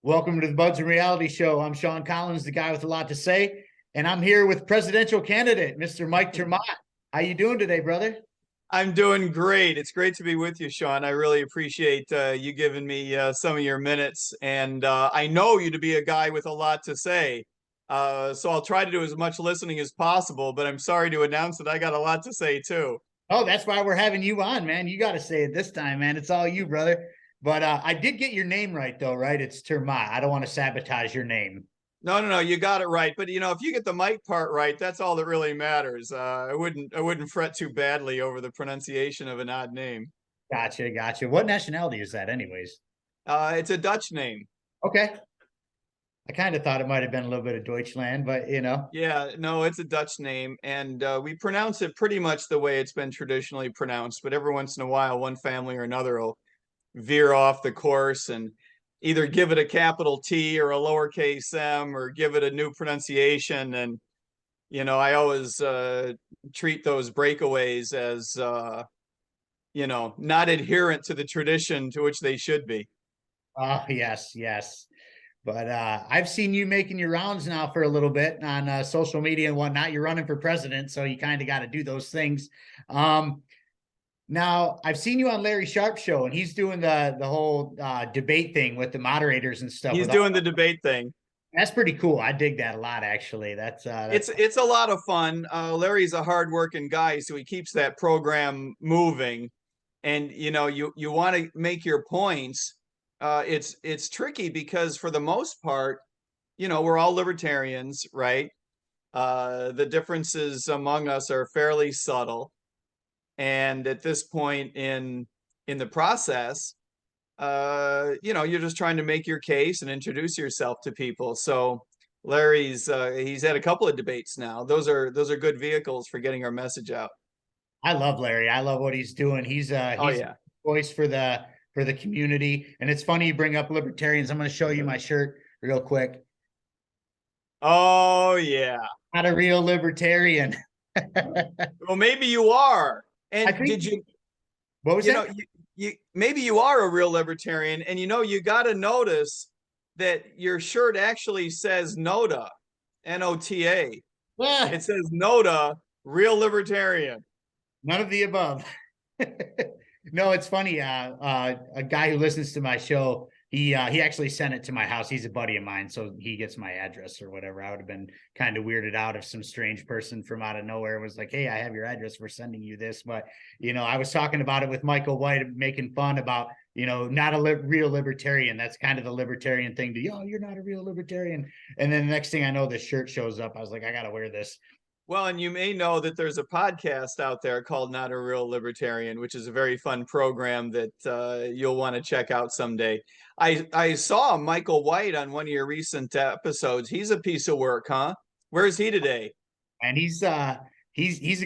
Welcome to the BudsnReality show. I'm Sean Collins, the guy with a lot to say, and I'm here with presidential candidate Mr. Mike Ter Maat. How you doing today, brother? I'm doing great. It's great to be with you, Sean. I really appreciate you giving me some of your minutes. And I know you to be a guy with a lot to say. So I'll try to do as much listening as possible, but I'm sorry to announce that I got a lot to say too. Oh, that's why we're having you on, man. You got to say it this time, man. It's all you, brother. But I did get your name right, though, right? It's Ter Maat. I don't want to sabotage your name. No, you got it right. But if you get the Mike part right, that's all that really matters. I wouldn't fret too badly over the pronunciation of an odd name. Gotcha, gotcha. What nationality is that, anyways? It's a Dutch name. Okay. I kind of thought it might have been a little bit of Deutschland, but Yeah, no, it's a Dutch name, and we pronounce it pretty much the way it's been traditionally pronounced. But every once in a while, one family or another will veer off the course and either give it a capital T or a lowercase m or give it a new pronunciation. And I always treat those breakaways as not adherent to the tradition to which they should be. Oh, yes, yes. But I've seen you making your rounds now for a little bit on social media and whatnot. You're running for president, so you kind of got to do those things. Um, Now, I've seen you on Larry Sharp's show, and he's doing the whole debate thing with the moderators and stuff. He's doing the debate thing. That's pretty cool. I dig that a lot, actually. It's a lot of fun. Larry's a hardworking guy, so he keeps that program moving. And you want to make your points. It's tricky because for the most part, we're all libertarians, right? The differences among us are fairly subtle, and at this point in the process, you're just trying to make your case and introduce yourself to people. So Larry's he's had a couple of debates now. Those are good vehicles for getting our message out. I love Larry. I love what he's doing. Oh He's a yeah. voice for the community. And it's funny you bring up libertarians. I'm going to show you my shirt real quick. Oh yeah. Not a real libertarian. Well, maybe you are. I And think did you, what was you know, that? you maybe you are a real libertarian, and you got to notice that your shirt actually says NOTA, NOTA. Ah, It says NOTA, real libertarian. none of the above. No, it's funny. A guy who listens to my show, he actually sent it to my house. He's a buddy of mine, so he gets my address or whatever. I would have been kind of weirded out if some strange person from out of nowhere was like, "Hey, I have your address. We're sending you this." But I was talking about it with Michael White, making fun about not a real libertarian. That's kind of the libertarian thing to, oh, you're not a real libertarian. And then the next thing I know, this shirt shows up. I was like, I gotta wear this. Well, and you may know that there's a podcast out there called Not a Real Libertarian, which is a very fun program that you'll want to check out someday. I saw Michael White on one of your recent episodes. He's a piece of work, huh? Where's he today? And he's a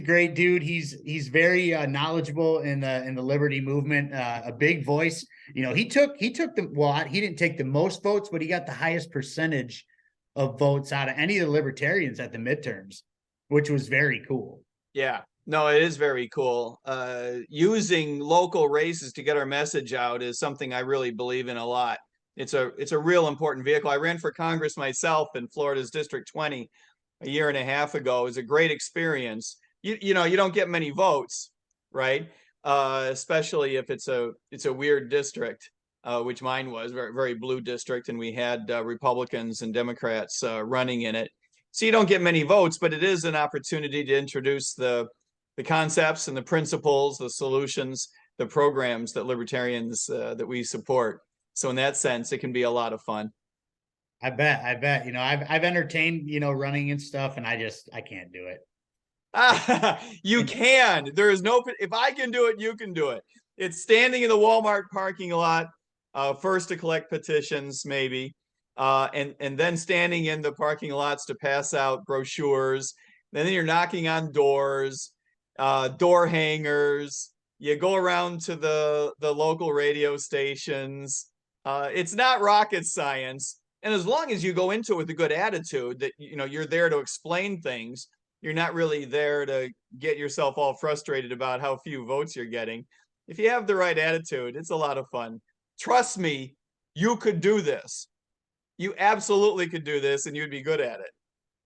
great dude. He's very knowledgeable in the liberty movement. A big voice. He took the he didn't take the most votes, but he got the highest percentage of votes out of any of the libertarians at the midterms, which was very cool. Yeah. No, it is very cool. Using local races to get our message out is something I really believe in a lot. It's a real important vehicle. I ran for Congress myself in Florida's District 20 a year and a half ago. It was a great experience. You don't get many votes, right? Especially if it's a weird district, which mine was, very, very blue district, and we had Republicans and Democrats running in it. So you don't get many votes, but it is an opportunity to introduce the concepts and the principles, the solutions, the programs that libertarians that we support. So in that sense, it can be a lot of fun. I bet. I've entertained, running and stuff, and I can't do it. You can. There is no, if I can do it, you can do it. It's standing in the Walmart parking lot, first to collect petitions, maybe, and then standing in the parking lots to pass out brochures. Then you're knocking on doors, door hangers. You go around to the local radio stations. It's not rocket science. And as long as you go into it with a good attitude that you're there to explain things, you're not really there to get yourself all frustrated about how few votes you're getting. If you have the right attitude, it's a lot of fun. Trust me, you could do this. You absolutely could do this and you'd be good at it.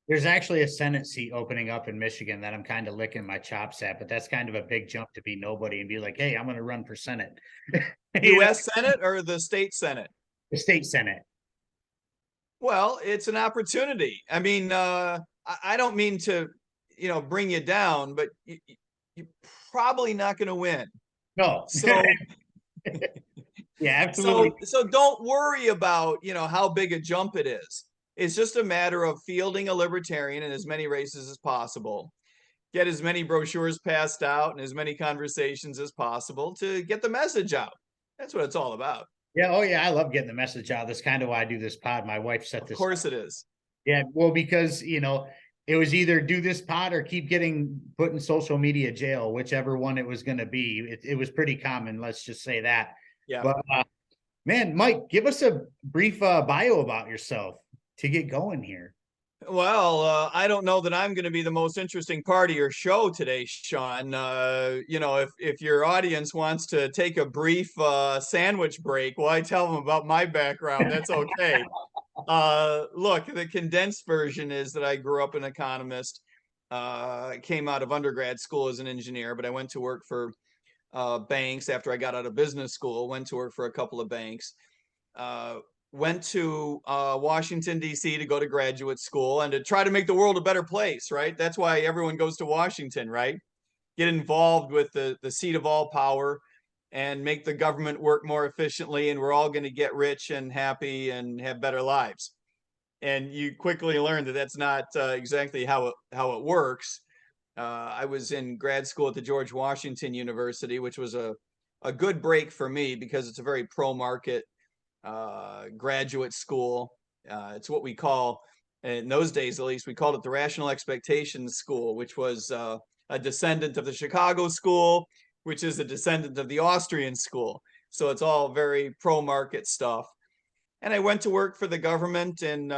There's actually a Senate seat opening up in Michigan that I'm kind of licking my chops at, but that's kind of a big jump to be nobody and be like, hey, I'm going to run for Senate. You know, US Senate or the state Senate? the state Senate. Well, it's an opportunity. I mean, I don't mean to, bring you down, but you're probably not going to win. No. So, Yeah, absolutely. so don't worry about, how big a jump it is. It's just a matter of fielding a libertarian in as many races as possible, get as many brochures passed out and as many conversations as possible to get the message out. That's what it's all about. Yeah. Oh, yeah. I love getting the message out. That's kind of why I do this pod. My wife set Of this course up. it is. Yeah. Well, because, it was either do this pod or keep getting put in social media jail, whichever one it was going to be. It was pretty common. Let's just say that. Yeah. But, man, Mike, give us a brief bio about yourself to get going here. Well, I don't know that I'm going to be the most interesting part of your show today, Sean. If your audience wants to take a brief sandwich break while I tell them about my background, that's okay. Look, the condensed version is that I grew up an economist, came out of undergrad school as an engineer, but I went to work for banks after I got out of business school, went to work for a couple of banks. Went to Washington, D.C. to go to graduate school and to try to make the world a better place, right? That's why everyone goes to Washington, right? Get involved with the seat of all power and make the government work more efficiently, and we're all going to get rich and happy and have better lives. And you quickly learn that that's not exactly how it works. I was in grad school at the George Washington University, which was a good break for me because it's a very pro-market graduate school. It's what we call, in those days at least, we called it the Rational Expectations School, which was a descendant of the Chicago School, which is a descendant of the Austrian School. So it's all very pro-market stuff. And I went to work for the government in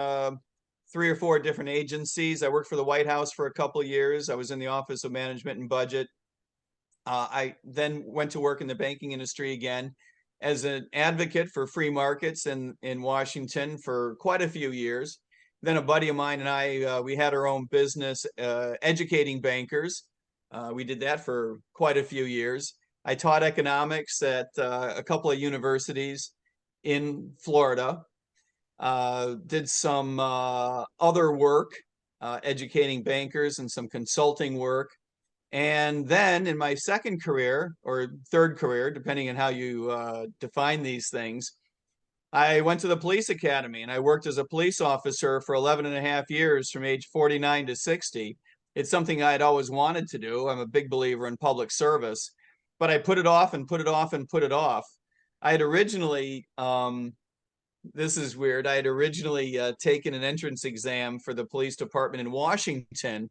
3 or 4 different agencies. I worked for the White House for a couple of years. I was in the Office of Management and Budget. I then went to work in the banking industry again as an advocate for free markets in Washington for quite a few years. Then a buddy of mine and I, we had our own business educating bankers. We did that for quite a few years. I taught economics at a couple of universities in Florida. Did some other work educating bankers and some consulting work. And then in my second career or third career, depending on how you define these things, I went to the police academy and I worked as a police officer for 11 and a half years from age 49 to 60. It's something I had always wanted to do. I'm a big believer in public service, but I put it off and put it off and put it off. I had originally, this is weird, I had originally taken an entrance exam for the police department in Washington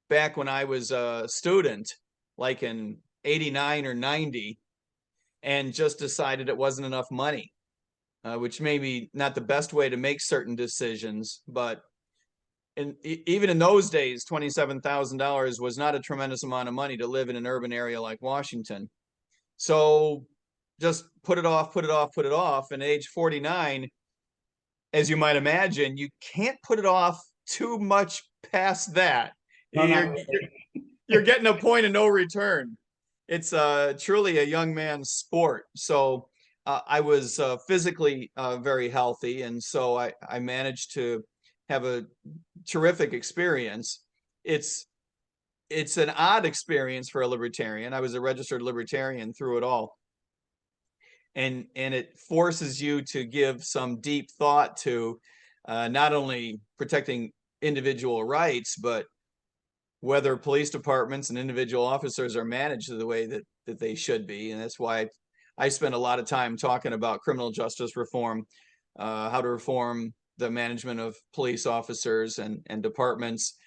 back when I was a student, like in 89 or 90, and just decided it wasn't enough money, which may be not the best way to make certain decisions. But even in those days, $27,000 was not a tremendous amount of money to live in an urban area like Washington. So just put it off, put it off, put it off. And at age 49, as you might imagine, you can't put it off too much past that. You're getting a point of no return. It's truly a young man's sport. So I was physically very healthy, and so I managed to have a terrific experience. It's an odd experience for a libertarian. I was a registered libertarian through it all. And it forces you to give some deep thought to not only protecting individual rights, but whether police departments and individual officers are managed the way that they should be. And that's why I spend a lot of time talking about criminal justice reform, how to reform the management of police officers and departments,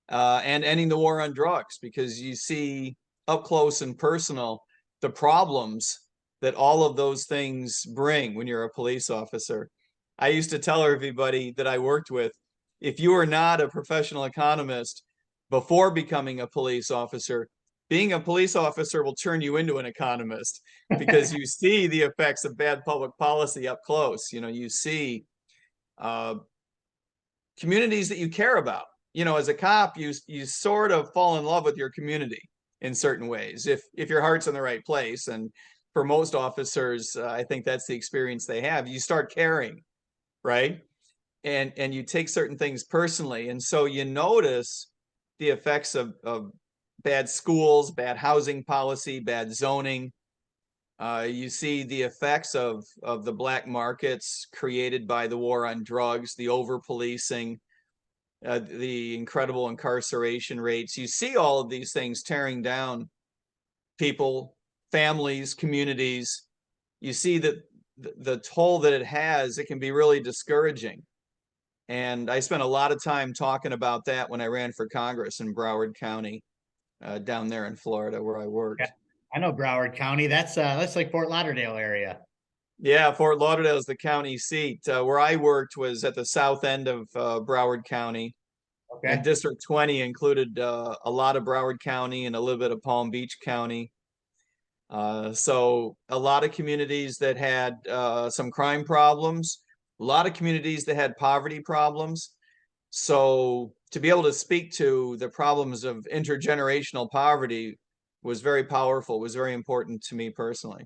and ending the war on drugs, because you see up close and personal the problems that all of those things bring when you're a police officer. I used to tell everybody that I worked with, if you are not a professional economist before becoming a police officer, being a police officer will turn you into an economist, because you see the effects of bad public policy up close. You see uh, communities that you care about. You know, as a cop, you sort of fall in love with your community in certain ways if your heart's in the right place. And for most officers, I think that's the experience they have. You start caring, right? And you take certain things personally, and so you notice the effects of bad schools, bad housing policy, bad zoning. You see the effects of the black markets created by the war on drugs, the over policing, the incredible incarceration rates. You see all of these things tearing down people, families, communities. You see that the toll that it has, it can be really discouraging. And I spent a lot of time talking about that when I ran for Congress in Broward County, down there in Florida where I worked. Yeah, I know Broward County. That's like Fort Lauderdale area. Yeah, Fort Lauderdale is the county seat. Where I worked was at the south end of Broward County. And Okay. District 20 included a lot of Broward County and a little bit of Palm Beach County. So a lot of communities that had some crime problems, a lot of communities that had poverty problems. So to be able to speak to the problems of intergenerational poverty was very powerful, was very important to me personally.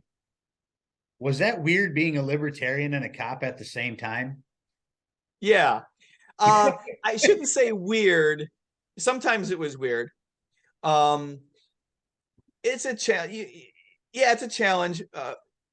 Was that weird being a libertarian and a cop at the same time? Yeah. I shouldn't say weird. Sometimes it was weird. Um, it's a challenge. Yeah, it's a challenge.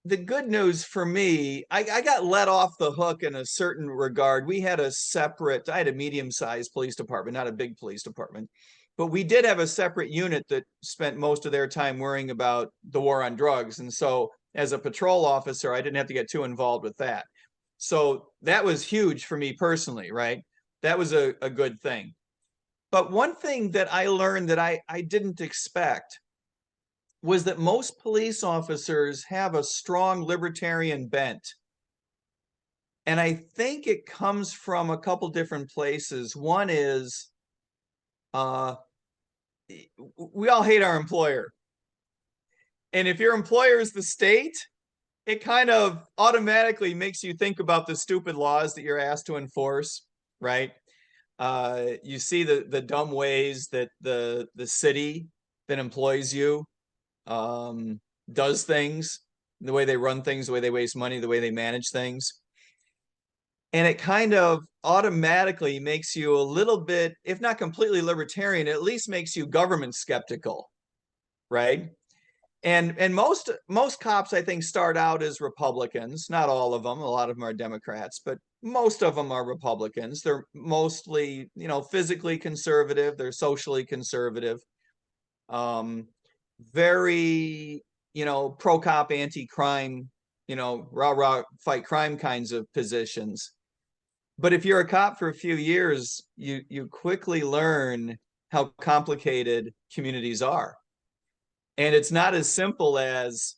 The good news for me, I got let off the hook in a certain regard. I had a medium-sized police department, not a big police department, but we did have a separate unit that spent most of their time worrying about the war on drugs. And so as a patrol officer, I didn't have to get too involved with that. So that was huge for me personally, right? That was a good thing. But one thing that I learned that I didn't expect was that most police officers have a strong libertarian bent. And I think it comes from a couple different places. One is we all hate our employer. And if your employer is the state, it kind of automatically makes you think about the stupid laws that you're asked to enforce, right? You see the dumb ways that the city that employs you does things, the way they run things, the way they waste money, the way they manage things. And it kind of automatically makes you a little bit, if not completely libertarian, at least makes you government skeptical, right? And most cops, I think, start out as Republicans. Not all of them. A lot of them are Democrats, but most of them are Republicans. They're mostly, physically conservative. They're socially conservative. Very, pro-cop, anti-crime, rah-rah, fight crime kinds of positions. But if you're a cop for a few years, you quickly learn how complicated communities are. And it's not as simple as,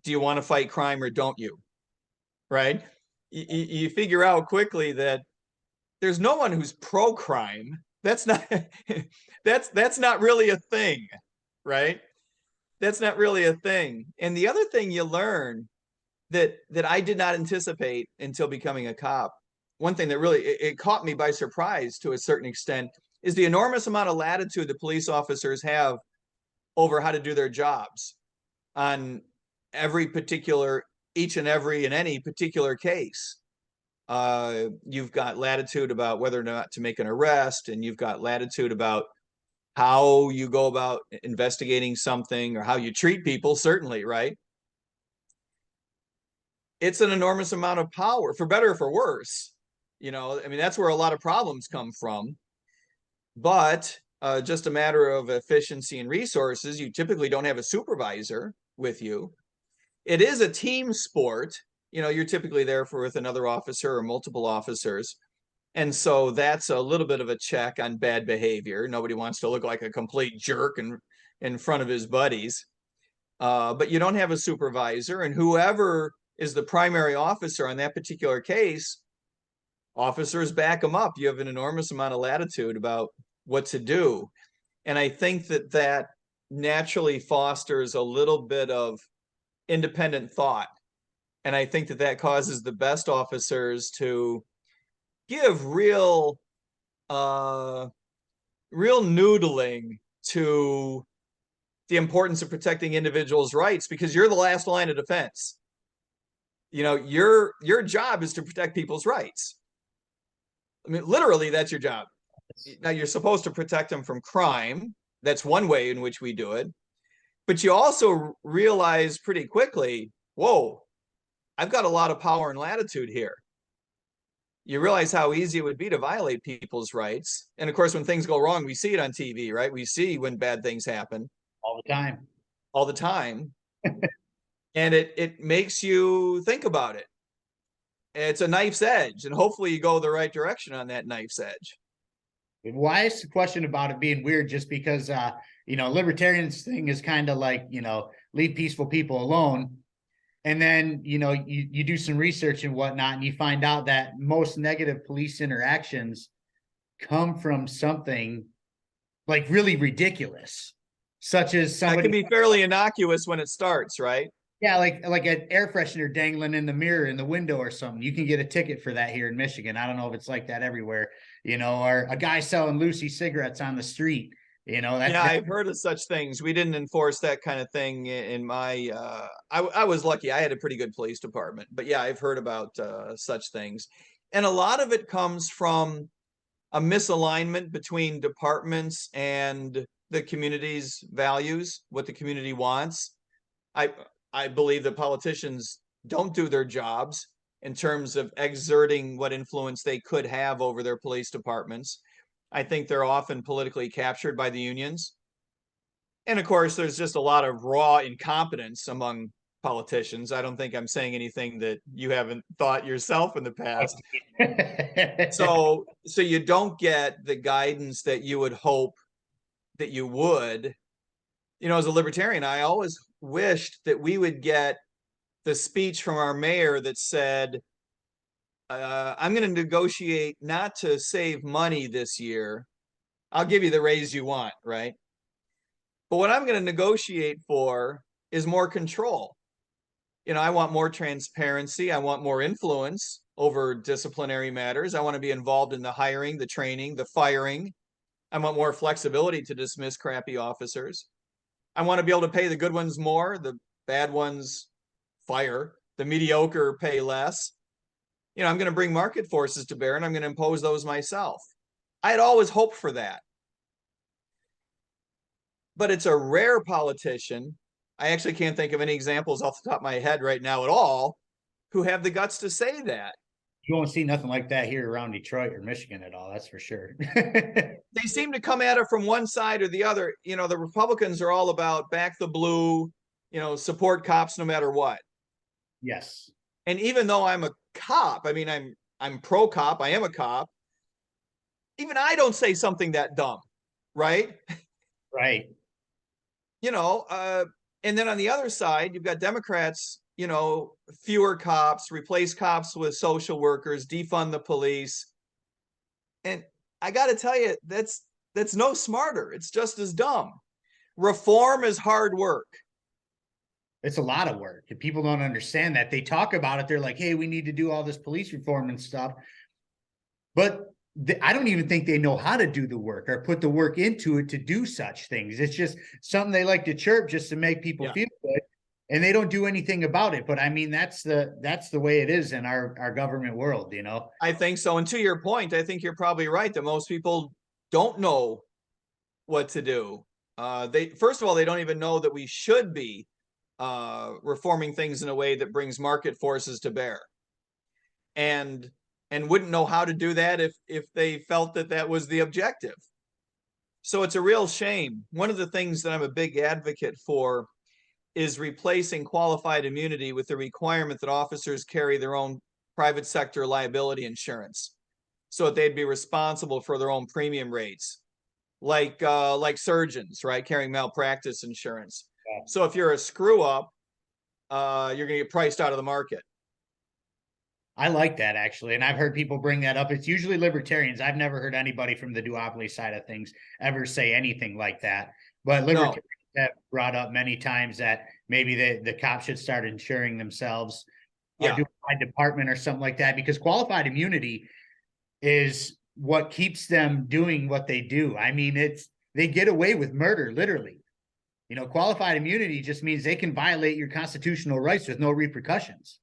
do you want to fight crime or don't you? Right? You figure out quickly that there's no one who's pro-crime. That's not that's not really a thing, right? That's not really a thing. And the other thing you learn that I did not anticipate until becoming a cop, one thing that really it caught me by surprise to a certain extent, is the enormous amount of latitude the police officers have over how to do their jobs on each and every in any particular case. You've got latitude about whether or not to make an arrest, and you've got latitude about how you go about investigating something or how you treat people, certainly, right? It's an enormous amount of power, for better or for worse. That's where a lot of problems come from. But just a matter of efficiency and resources, you typically don't have a supervisor with you. It is a team sport. You're typically there with another officer or multiple officers. And so that's a little bit of a check on bad behavior. Nobody wants to look like a complete jerk in front of his buddies. But you don't have a supervisor, and whoever is the primary officer on that particular case, officers back them up. You have an enormous amount of latitude about what to do. And I think that naturally fosters a little bit of independent thought. And I think that causes the best officers to give uh real noodling to the importance of protecting individuals' rights, because you're the last line of defense. You know, your job is to protect people's rights. I mean, literally, that's your job. Now, you're supposed to protect them from crime. That's one way in which we do it. But you also realize pretty quickly, whoa, I've got a lot of power and latitude here. You realize how easy it would be to violate people's rights. And of course, when things go wrong, we see it on TV, right? We see when bad things happen all the time. all the time. And it makes you think about it. It's a knife's edge, and hopefully you go the right direction on that knife's edge. Well, I asked the question about it being weird just because, libertarians thing is kind of like, leave peaceful people alone. And then, you do some research and whatnot, and you find out that most negative police interactions come from something like really ridiculous, such as somebody. That can be fairly innocuous when it starts, right? Yeah, like an air freshener dangling in the mirror in the window or something. You can get a ticket for that here in Michigan. I don't know if it's like that everywhere, or a guy selling Lucy cigarettes on the street. I've heard of such things. We didn't enforce that kind of thing in my I was lucky. I had a pretty good police department. But yeah, I've heard about such things. And a lot of it comes from a misalignment between departments and the community's values, what the community wants. I believe that politicians don't do their jobs in terms of exerting what influence they could have over their police departments. I think they're often politically captured by the unions. And of course, there's just a lot of raw incompetence among politicians. I don't think I'm saying anything that you haven't thought yourself in the past. So you don't get the guidance that you would hope that you would. As a libertarian, I always wished that we would get the speech from our mayor that said, I'm going to negotiate not to save money this year. I'll give you the raise you want, right? But what I'm going to negotiate for is more control. I want more transparency. I want more influence over disciplinary matters. I want to be involved in the hiring, the training, the firing. I want more flexibility to dismiss crappy officers. I want to be able to pay the good ones more, the bad ones fire, the mediocre pay less. I'm going to bring market forces to bear, and I'm going to impose those myself. I had always hoped for that. But it's a rare politician. I actually can't think of any examples off the top of my head right now at all who have the guts to say that. You won't see nothing like that here around Detroit or Michigan at all. That's for sure. They seem to come at it from one side or the other. The Republicans are all about back the blue, support cops no matter what. Yes. And even though I'm a cop, I mean, I'm pro cop, I am a cop. Even I don't say something that dumb, right? Right. And then on the other side, you've got Democrats, fewer cops, replace cops with social workers, defund the police. And I got to tell you, that's no smarter. It's just as dumb. Reform is hard work. It's a lot of work, and people don't understand that. They talk about it. They're like, hey, we need to do all this police reform and stuff. But I don't even think they know how to do the work or put the work into it to do such things. It's just something they like to chirp just to make people feel good, and they don't do anything about it. But I mean, that's the way it is in our government world, I think so. And to your point, I think you're probably right that most people don't know what to do. First of all, they don't even know that we should be reforming things in a way that brings market forces to bear, and wouldn't know how to do that if they felt that was the objective. So it's a real shame. One of the things that I'm a big advocate for is replacing qualified immunity with the requirement that officers carry their own private sector liability insurance, so that they'd be responsible for their own premium rates, like surgeons, right, carrying malpractice insurance. Yeah. So if you're a screw up, you're going to get priced out of the market. I like that, actually. And I've heard people bring that up. It's usually libertarians. I've never heard anybody from the duopoly side of things ever say anything like that. But libertarians have brought up many times that maybe the cops should start insuring themselves or do a department or something like that, because qualified immunity, is what keeps them doing what they do. I mean, they get away with murder, literally. Qualified immunity just means they can violate your constitutional rights with no repercussions.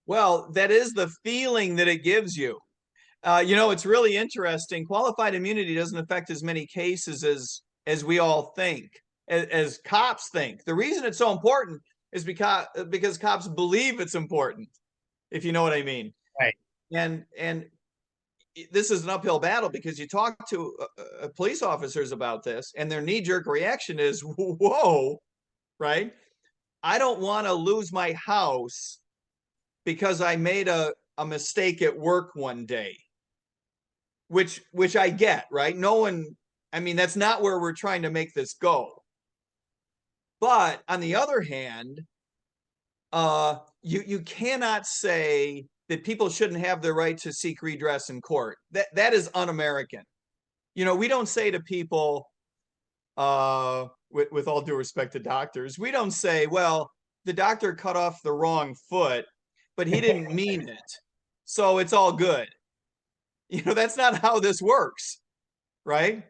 Well, that is the feeling that it gives you. It's really interesting. Qualified immunity doesn't affect as many cases as we all think, as cops think. The reason it's so important is because cops believe it's important, if you know what I mean. Right. And this is an uphill battle because you talk to police officers about this, and their knee-jerk reaction is, "Whoa, right? I don't want to lose my house because I made a mistake at work one day." Which I get, right? No one, I mean, that's not where we're trying to make this go. But on the other hand, you cannot say that people shouldn't have the right to seek redress in court. That is un-American. We don't say to people, with all due respect to doctors, we don't say, well, the doctor cut off the wrong foot, but he didn't mean it, so it's all good. That's not how this works, right?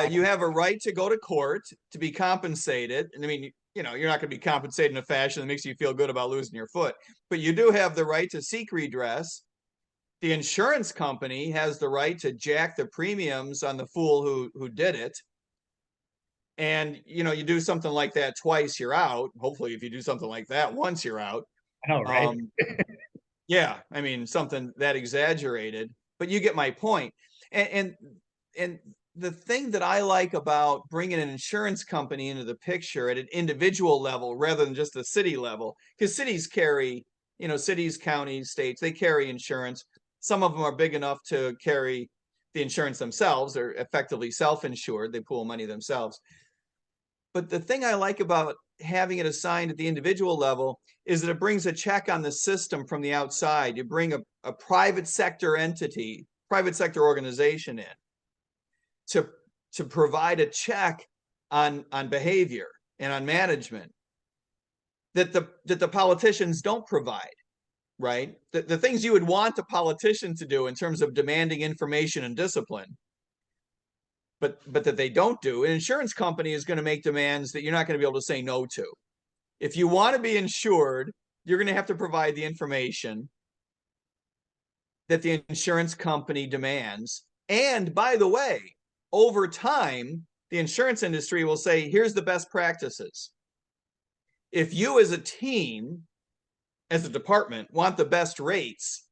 You have a right to go to court to be compensated. And I mean, you're not going to be compensated in a fashion that makes you feel good about losing your foot, but you do have the right to seek redress. The insurance company has the right to jack the premiums on the fool who did it. And, you do something like that twice, you're out. Hopefully, if you do something like that once, you're out. I know, right? Yeah, I mean, something that exaggerated, but you get my point. And the thing that I like about bringing an insurance company into the picture at an individual level rather than just a city level, because cities carry, cities, counties, states, they carry insurance. Some of them are big enough to carry the insurance themselves. They're effectively self-insured. They pool money themselves. But the thing I like about having it assigned at the individual level is that it brings a check on the system from the outside. You bring a private sector entity, private sector organization in to provide a check on behavior and on management that the politicians don't provide, right? The things you would want a politician to do in terms of demanding information and discipline, but that they don't do. An insurance company is going to make demands that you're not going to be able to say no to. If you want to be insured, you're going to have to provide the information that the insurance company demands. And by the way, over time, the insurance industry will say, here's the best practices. If you as a team, as a department, want the best rates,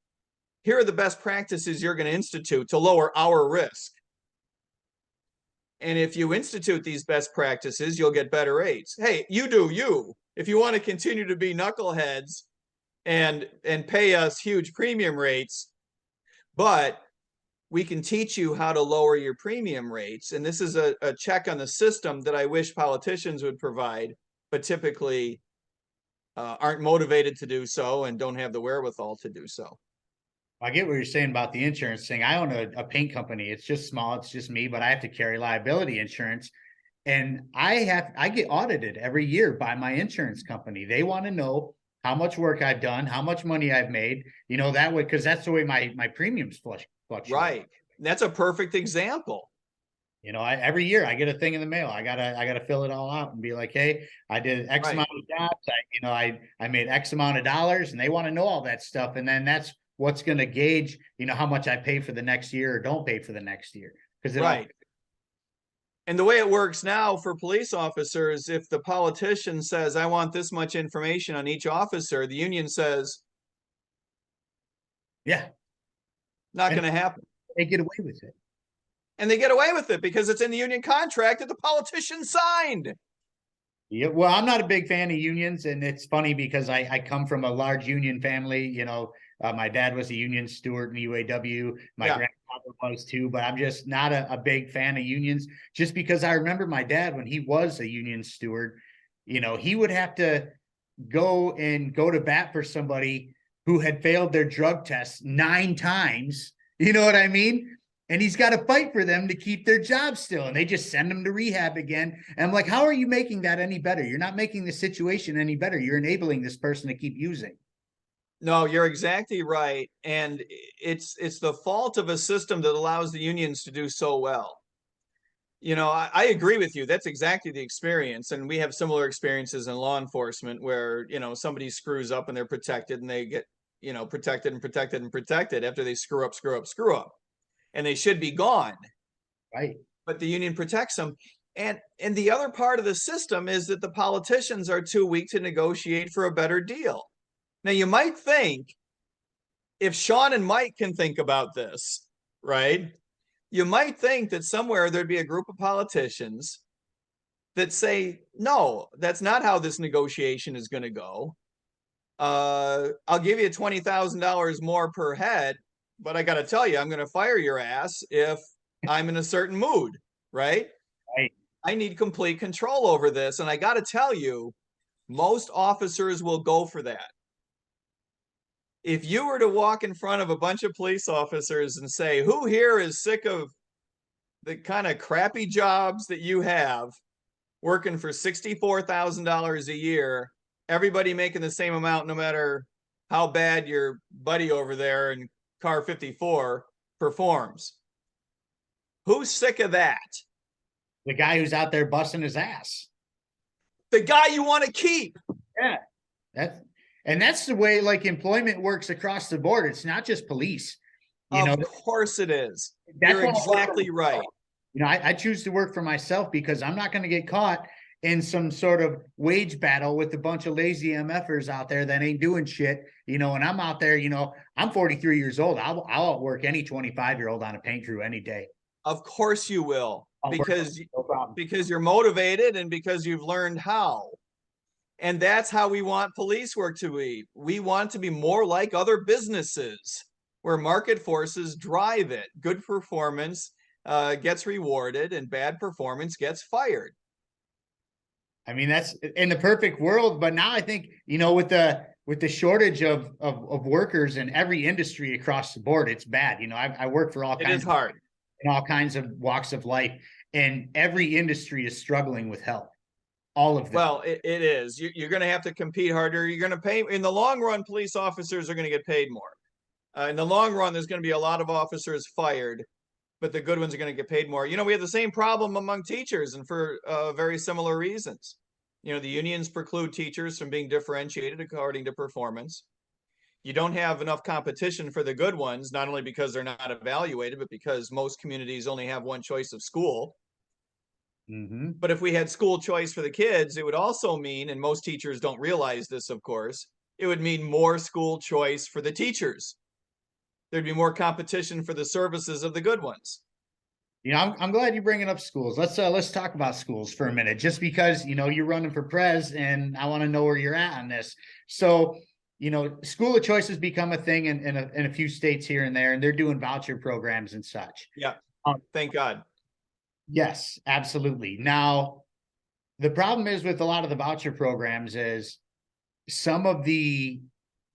here are the best practices you're going to institute to lower our risk. And if you institute these best practices, you'll get better rates. Hey, you do you. If you want to continue to be knuckleheads and pay us huge premium rates, but we can teach you how to lower your premium rates. And this is a check on the system that I wish politicians would provide, but typically aren't motivated to do so and don't have the wherewithal to do so. I get what you're saying about the insurance thing. I own a paint company. It's just small. It's just me, but I have to carry liability insurance. And I get audited every year by my insurance company. They want to know how much work I've done, how much money I've made, that way, because that's the way my premiums fluctuate. Right. That's a perfect example. Every year I get a thing in the mail. I gotta fill it all out and be like, hey, I did X amount of jobs. I made X amount of dollars, and they want to know all that stuff. And then that's what's going to gauge, how much I pay for the next year or don't pay for the next year. Right. And the way it works now for police officers, if the politician says, I want this much information on each officer, the union says, yeah, not going to happen. They get away with it. And they get away with it because it's in the union contract that the politician signed. Yeah, well, I'm not a big fan of unions, and it's funny because I come from a large union family. My dad was a union steward in UAW. My grandfather was too, but I'm just not a big fan of unions. Just because I remember my dad when he was a union steward, he would have to go to bat for somebody who had failed their drug test 9 times. You know what I mean? And he's got to fight for them to keep their job still. And they just send them to rehab again. And I'm like, how are you making that any better? You're not making the situation any better. You're enabling this person to keep using. No, you're exactly right. And it's the fault of a system that allows the unions to do so well. I agree with you. That's exactly the experience. And we have similar experiences in law enforcement where, somebody screws up and they're protected and they get, protected and protected and protected after they screw up, screw up, screw up. And they should be gone. Right. But the union protects them. And the other part of the system is that the politicians are too weak to negotiate for a better deal. Now you might think if Sean and Mike can think about this, right? You might think that somewhere there'd be a group of politicians that say, no, that's not how this negotiation is going to go. I'll give you $20,000 more per head, but I got to tell you, I'm going to fire your ass if I'm in a certain mood, right? Right. I need complete control over this. And I got to tell you, most officers will go for that. If you were to walk in front of a bunch of police officers and say, who here is sick of the kind of crappy jobs that you have, working for $64,000 a year, everybody making the same amount no matter how bad your buddy over there in car 54 performs? Who's sick of that? The guy who's out there busting his ass. The guy you want to keep. Yeah. That's the way like employment works across the board. It's not just police. Of course it is. You're exactly right. I choose to work for myself because I'm not going to get caught in some sort of wage battle with a bunch of lazy MFers out there that ain't doing shit. And I'm out there, I'm 43 years old. I'll outwork any 25-year-old on a paint crew any day. Of course you will, because you're motivated and because you've learned how. And that's how we want police work to be. We want to be more like other businesses where market forces drive it. Good performance gets rewarded and bad performance gets fired. I mean, that's in the perfect world. But now I think, with the shortage of workers in every industry across the board, it's bad. I work for all kinds. It is hard. In all kinds of walks of life, and every industry is struggling with help. All of them. Well, it is. You're going to have to compete harder. You're going to pay in the long run. Police officers are going to get paid more. In the long run, there's going to be a lot of officers fired, but the good ones are going to get paid more. We have the same problem among teachers, and for very similar reasons. The unions preclude teachers from being differentiated according to performance. You don't have enough competition for the good ones, not only because they're not evaluated, but because most communities only have one choice of school. Mm-hmm. But if we had school choice for the kids, it would also mean, and most teachers don't realize this, of course, it would mean more school choice for the teachers. There'd be more competition for the services of the good ones. I'm glad you're bringing up schools. Let's talk about schools for a minute, just because, you're running for pres and I want to know where you're at on this. So, school of choice has become a thing in a few states here and there, and they're doing voucher programs and such. Yeah. Thank God. Yes, absolutely. Now, the problem is with a lot of the voucher programs is some of the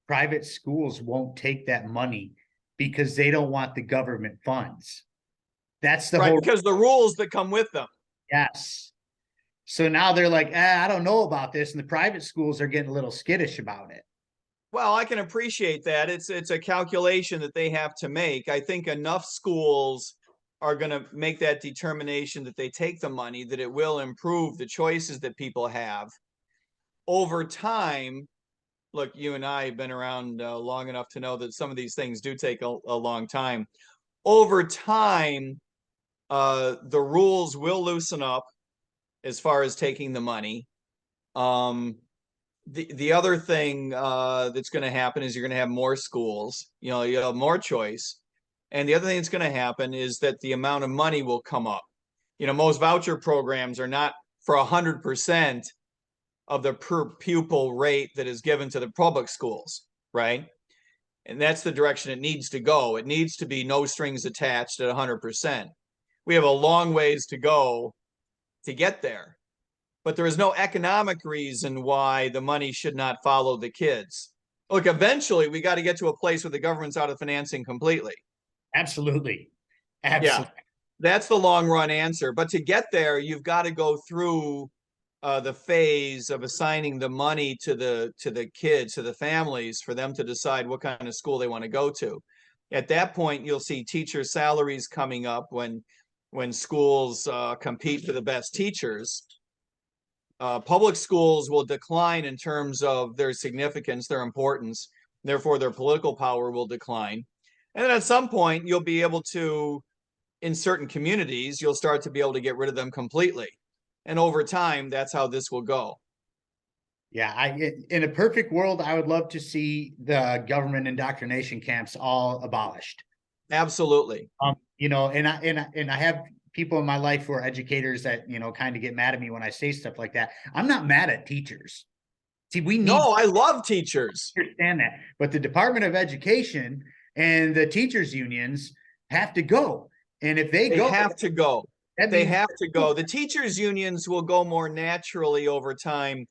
private schools won't take that money because they don't want the government funds. That's the whole, because the rules that come with them. Yes. So now they're like, I don't know about this. And the private schools are getting a little skittish about it. Well, I can appreciate that. It's a calculation that they have to make. I think enough schools are going to make that determination that they take the money, that it will improve the choices that people have over time. Look, you and I have been around long enough to know that some of these things do take a long time. Over time, the rules will loosen up as far as taking the money. The other thing that's going to happen is you're going to have more schools. You have more choice. And the other thing that's going to happen is that the amount of money will come up. Most voucher programs are not for 100% of the per pupil rate that is given to the public schools, right? And that's the direction it needs to go. It needs to be no strings attached at 100%. We have a long ways to go to get there. But there is no economic reason why the money should not follow the kids. Look, eventually we got to get to a place where the government's out of financing completely. Absolutely. Yeah, that's the long run answer. But to get there, you've got to go through the phase of assigning the money to the kids, to the families, for them to decide what kind of school they want to go to. At that point, you'll see teacher salaries coming up when schools compete for the best teachers. Public schools will decline in terms of their significance, their importance. Therefore, their political power will decline. And then at some point, you'll be able to, in certain communities, you'll start to be able to get rid of them completely. And over time, that's how this will go. Yeah, in a perfect world, I would love to see the government indoctrination camps all abolished. Absolutely. You know, and I have people in my life who are educators that, you know, kind of get mad at me when I say stuff like that. I'm not mad at teachers. See, we need No, I love teachers. to understand that, but the Department of Education and the teachers unions have to go. And if they go, have to go. that They means have to go. The teachers unions will go more naturally over time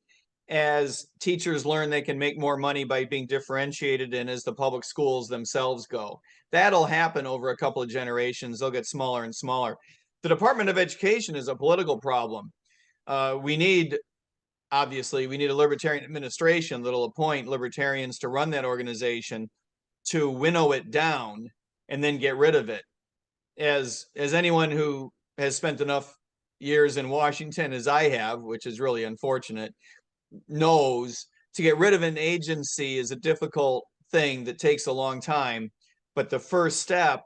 as teachers learn they can make more money by being differentiated, and as the public schools themselves go. That'll happen over a couple of generations. They'll get smaller and smaller. The Department of Education is a political problem. Obviously, we need a libertarian administration that'll appoint libertarians to run that organization to winnow it down and then get rid of it. As anyone who has spent enough years in Washington as I have, which is really unfortunate, knows, to get rid of an agency is a difficult thing that takes a long time. But the first step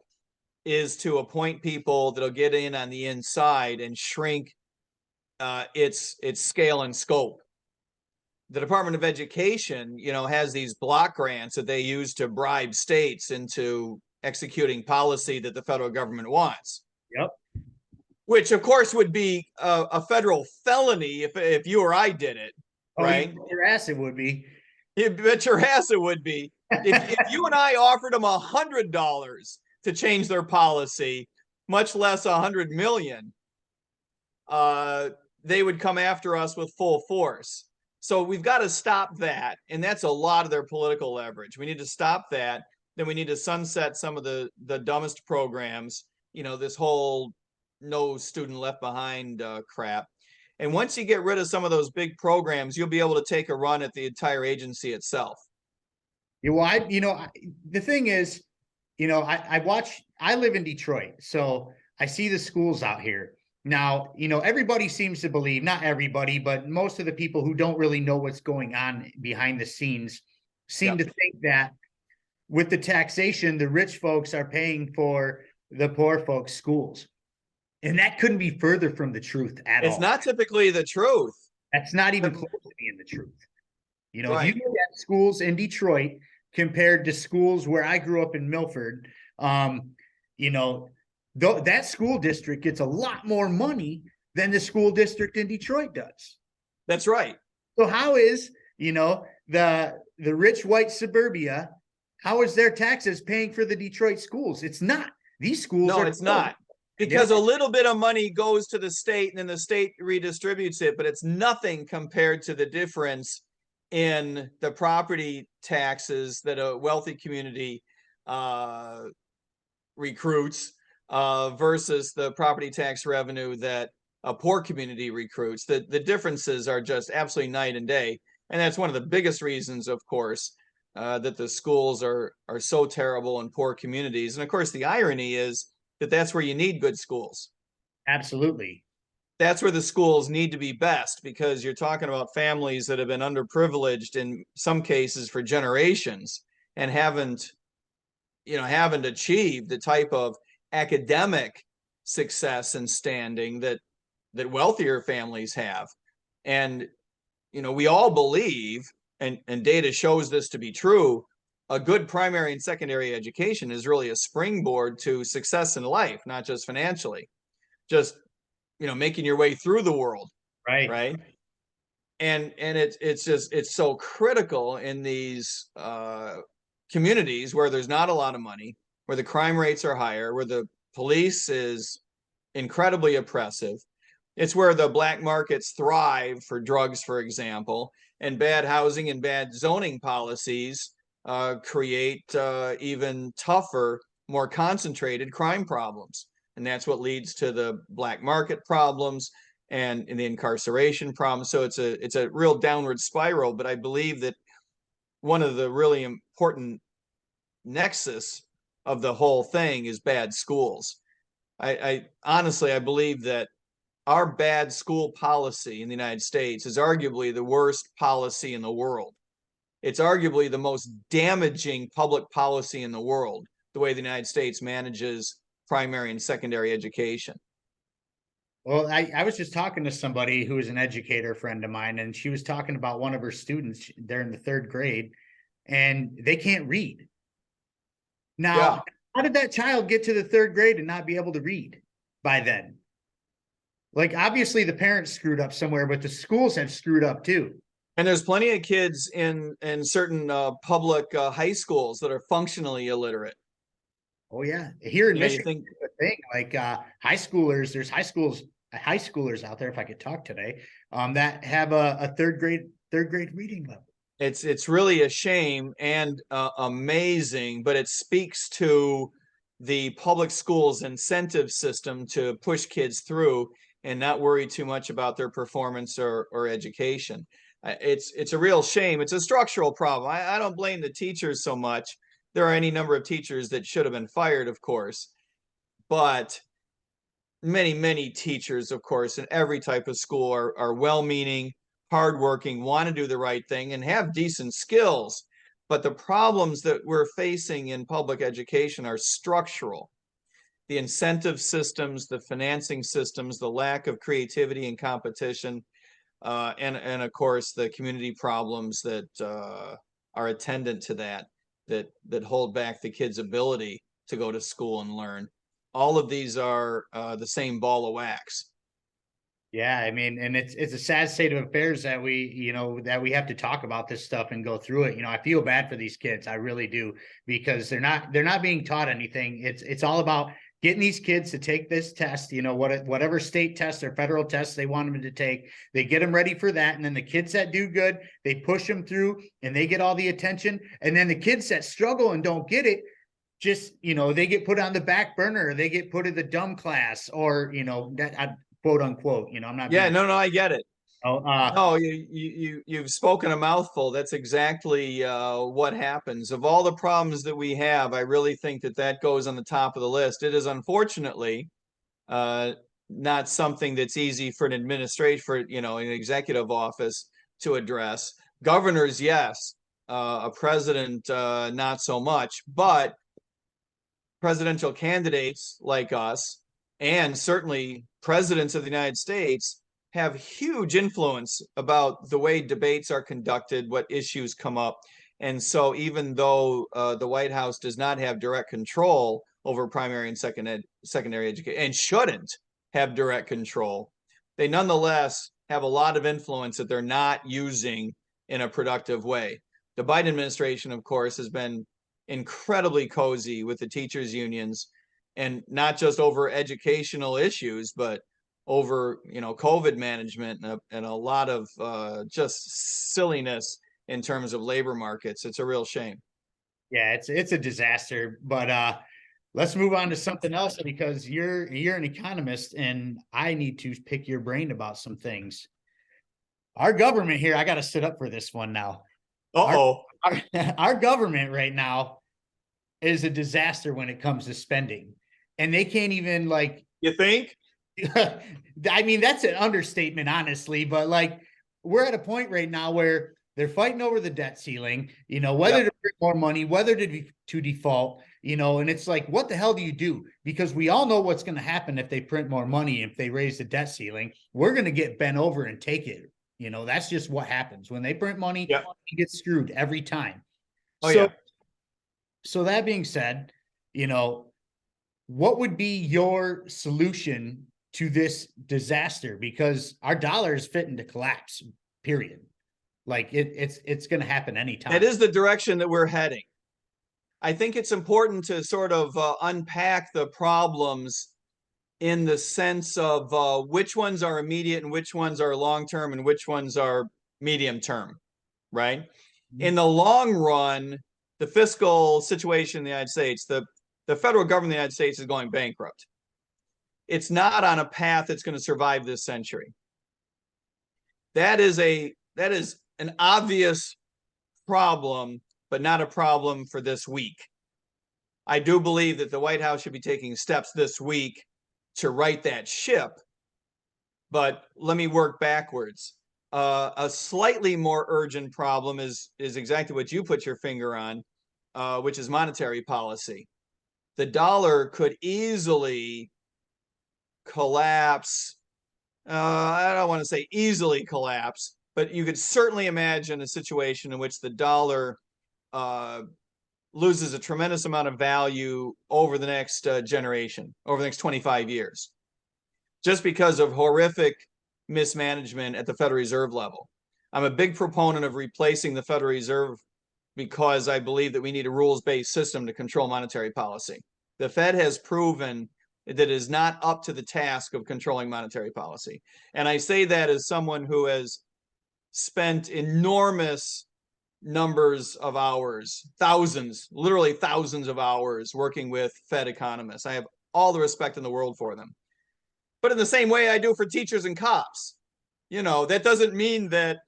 is to appoint people that'll get in on the inside and shrink its scale and scope. The Department of Education, you know, has these block grants that they use to bribe states into executing policy that the federal government wants. Yep. Which, of course, would be a federal felony if you or I did it, right? Oh, your ass it would be. You bet your ass it would be. If you and I offered them $100 to change their policy, much less $100 million, they would come after us with full force. So we've got to stop that, and that's a lot of their political leverage. We need to stop that. Then we need to sunset some of the dumbest programs. You know, this whole no student left behind crap. And once you get rid of some of those big programs, you'll be able to take a run at the entire agency itself. Yeah, well, the thing is, you know, I live in Detroit, so I see the schools out here. Now, you know, everybody seems to believe, not everybody, but most of the people who don't really know what's going on behind the scenes seem to think that with the taxation, the rich folks are paying for the poor folks' schools. And that couldn't be further from the truth at all. It's not typically the truth. That's not even close to being the truth. You know, Right. if you look at schools in Detroit compared to schools where I grew up in Milford, you know, that school district gets a lot more money than the school district in Detroit does. That's right. So how is, you know, the rich white suburbia, how is their taxes paying for the Detroit schools? It's not. These schools No, it's not. Because a little bit of money goes to the state and then the state redistributes it, but it's nothing compared to the difference in the property taxes that a wealthy community recruits versus the property tax revenue that a poor community recruits. The differences are just absolutely night and day. And that's one of the biggest reasons, of course, that the schools are so terrible in poor communities. And of course, the irony is that that's where you need good schools. Absolutely. That's where the schools need to be best, because you're talking about families that have been underprivileged in some cases for generations and haven't achieved the type of academic success and standing that wealthier families have. And, you know, we all believe, and data shows this to be true, a good primary and secondary education is really a springboard to success in life, not just financially, just, you know, making your way through the world. Right. And it's so critical in these communities where there's not a lot of money, where the crime rates are higher, where the police is incredibly oppressive. It's where the black markets thrive for drugs, for example, and bad housing and bad zoning policies create even tougher, more concentrated crime problems. And that's what leads to the black market problems. and in the incarceration problem. So it's a real downward spiral. But I believe that one of the really important nexus of the whole thing is bad schools. I honestly, I believe that our bad school policy in the United States is arguably the worst policy in the world. It's arguably the most damaging public policy in the world, the way the United States manages primary and secondary education. Well, I was just talking to somebody who is an educator friend of mine, and she was talking about one of her students. They're in the third grade and they can't read. Now, Yeah. how did that child get to the third grade and not be able to read by then? Like, obviously the parents screwed up somewhere, but the schools have screwed up too. And there's plenty of kids in certain public high schools that are functionally illiterate. Oh yeah, here in You know, you Michigan, think, it's a thing. Like high schoolers, there's high schoolers out there. If I could talk today, that have a third grade reading level. it's really a shame and amazing, but it speaks to the public schools incentive system to push kids through and not worry too much about their performance or education. It's a real shame. It's a structural problem. I don't blame the teachers so much. There are any number of teachers that should have been fired, of course, but many teachers, of course, in every type of school are well-meaning, hardworking, want to do the right thing, and have decent skills. But the problems that we're facing in public education are structural. The incentive systems, the financing systems, the lack of creativity and competition, and of course the community problems that are attendant to that hold back the kids' ability to go to school and learn. All of these are the same ball of wax. Yeah, I mean, and it's a sad state of affairs that we have to talk about this stuff and go through it. I feel bad for these kids. I really do, because they're not being taught anything. It's all about getting these kids to take this test, whatever state test or federal test they want them to take. They get them ready for that, and then the kids that do good, they push them through and they get all the attention. And then the kids that struggle and don't get it, just they get put on the back burner, or they get put in the dumb class, or that quote unquote. I'm not. Yeah, no, I get it. Oh, No, you've spoken a mouthful. That's exactly what happens. Of all the problems that we have, I really think that goes on the top of the list. It is unfortunately uh, not something that's easy for an administration, for an executive office to address. Governors, yes. A president, not so much. But presidential candidates like us, and certainly presidents of the United States, have huge influence about the way debates are conducted, what issues come up. And so even though the White House does not have direct control over primary and secondary education, and shouldn't have direct control, they nonetheless have a lot of influence that they're not using in a productive way. The Biden administration, of course, has been incredibly cozy with the teachers unions, and not just over educational issues, but over COVID management and a lot of just silliness in terms of labor markets. It's a real shame. yeah, it's a disaster. But let's move on to something else, because you're an economist and I need to pick your brain about some things. Our government here, I got to sit up for this one now. Uh-oh. Our government right now is a disaster when it comes to spending, and they can't even, like, You think? I mean, that's an understatement, honestly, but like, we're at a point right now where they're fighting over the debt ceiling, whether to bring more money, whether to default, and it's like, what the hell do you do? Because we all know what's going to happen if they print more money, if they raise the debt ceiling. We're going to get bent over and take it. That's just what happens when they print money. Yeah. You get screwed every time. Oh, yeah. So that being said, what would be your solution to this disaster? Because our dollar is fitting to collapse, period. Like it's going to happen anytime. That is the direction that we're heading. I think it's important to sort of unpack the problems in the sense of which ones are immediate and which ones are long-term and which ones are medium-term, right? Mm-hmm. In the long run, the fiscal situation in the United States, the federal government of the United States is going bankrupt. it's not on a path that's going to survive this century. That is an obvious problem, but not a problem for this week. I do believe that the White House should be taking steps this week to right that ship, but let me work backwards. A slightly more urgent problem is exactly what you put your finger on, which is monetary policy. The dollar could easily collapse. I don't want to say easily collapse, but you could certainly imagine a situation in which the dollar loses a tremendous amount of value over the next generation, over the next 25 years, just because of horrific mismanagement at the Federal Reserve level. I'm a big proponent of replacing the Federal Reserve because I believe that we need a rules-based system to control monetary policy. The Fed has proven that it is not up to the task of controlling monetary policy. And I say that as someone who has spent enormous numbers of hours, thousands, literally thousands of hours working with Fed economists. I have all the respect in the world for them. But in the same way I do for teachers and cops, that doesn't mean that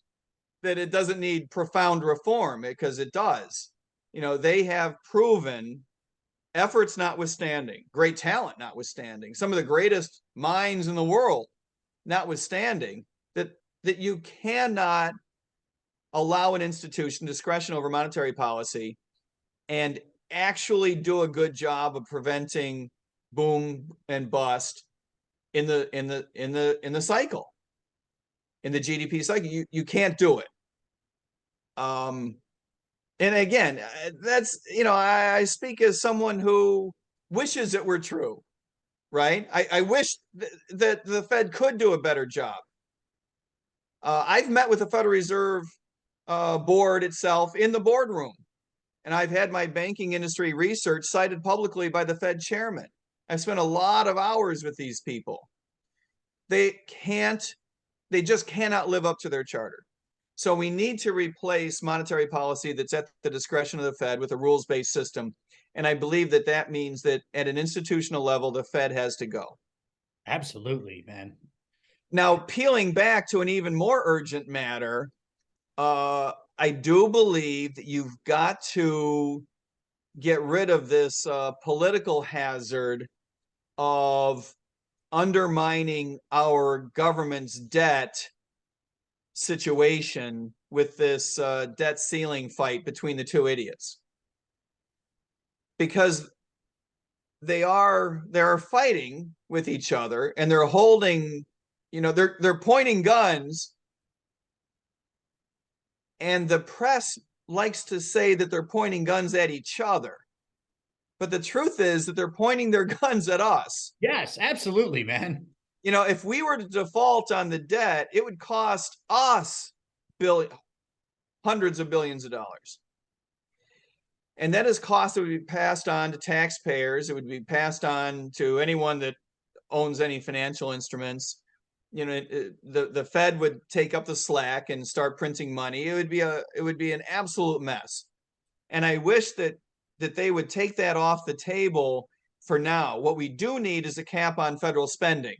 it doesn't need profound reform, because it does. They have proven, efforts notwithstanding, great talent notwithstanding, some of the greatest minds in the world notwithstanding, that you cannot allow an institution discretion over monetary policy and actually do a good job of preventing boom and bust in the cycle, in the GDP cycle. You can't do it. And again, that's, I speak as someone who wishes it were true, right? I wish that the Fed could do a better job. I've met with the Federal Reserve board itself in the boardroom, and I've had my banking industry research cited publicly by the Fed chairman. I've spent a lot of hours with these people. They just cannot live up to their charter. So we need to replace monetary policy that's at the discretion of the Fed with a rules-based system. And I believe that means that at an institutional level, the Fed has to go. Absolutely, man. Now, peeling back to an even more urgent matter, I do believe that you've got to get rid of this political hazard of undermining our government's debt situation with this debt ceiling fight between the two idiots, because they're fighting with each other, and they're holding, they're pointing guns, and the press likes to say that they're pointing guns at each other. But the truth is that they're pointing their guns at us. Yes, absolutely, man. If we were to default on the debt, it would cost us hundreds of billions of dollars. And that is cost that would be passed on to taxpayers. It would be passed on to anyone that owns any financial instruments. The Fed would take up the slack and start printing money. It would be an absolute mess. And I wish that they would take that off the table for now. What we do need is a cap on federal spending.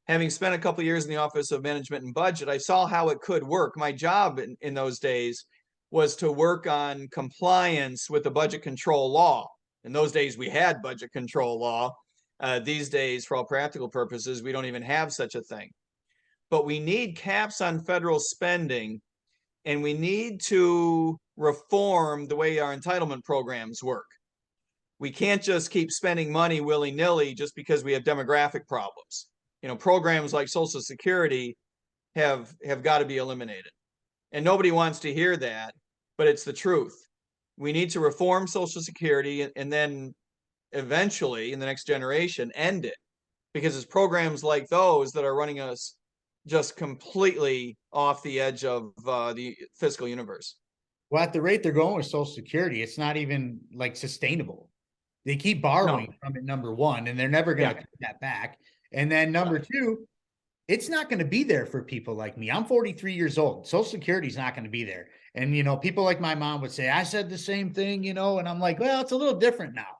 Having spent a couple of years in the Office of Management and Budget, I saw how it could work. My job in those days was to work on compliance with the budget control law. In those days, we had budget control law. These days, for all practical purposes, we don't even have such a thing. But we need caps on federal spending, and we need to reform the way our entitlement programs work. We can't just keep spending money willy-nilly just because we have demographic problems. Programs like Social Security have got to be eliminated. And nobody wants to hear that, but it's the truth. We need to reform Social Security and then eventually, in the next generation, end it. Because it's programs like those that are running us just completely off the edge of the fiscal universe. Well, at the rate they're going with Social Security, it's not even like sustainable. They keep borrowing from it, number one, and they're never going to cut that back. And then number two, it's not going to be there for people like me. I'm 43 years old. Social Security is not going to be there. And, people like my mom would say, I said the same thing, and I'm like, well, it's a little different now.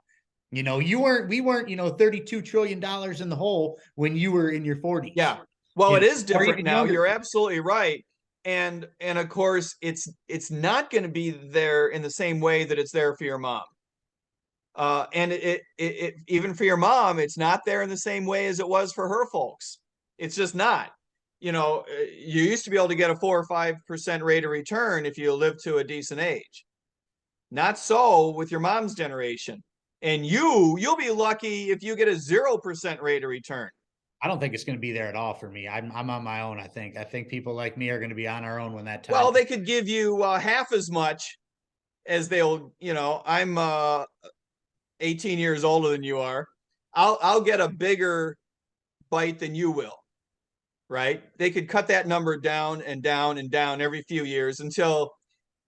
We weren't, $32 trillion in the hole when you were in your 40s. Yeah. Well, it is or different even now. younger. You're absolutely right. And of course, it's not going to be there in the same way that it's there for your mom. And it even for your mom, it's not there in the same way as it was for her folks. It's just not. You used to be able to get a 4 or 5% rate of return if you lived to a decent age. Not so with your mom's generation. And you'll be lucky if you get a 0% rate of return. I don't think it's going to be there at all for me. I'm on my own. I think people like me are going to be on our own when that time. Well, they could give you half as much as they'll. I'm 18 years older than you are. I'll get a bigger bite than you will. Right? They could cut that number down and down and down every few years until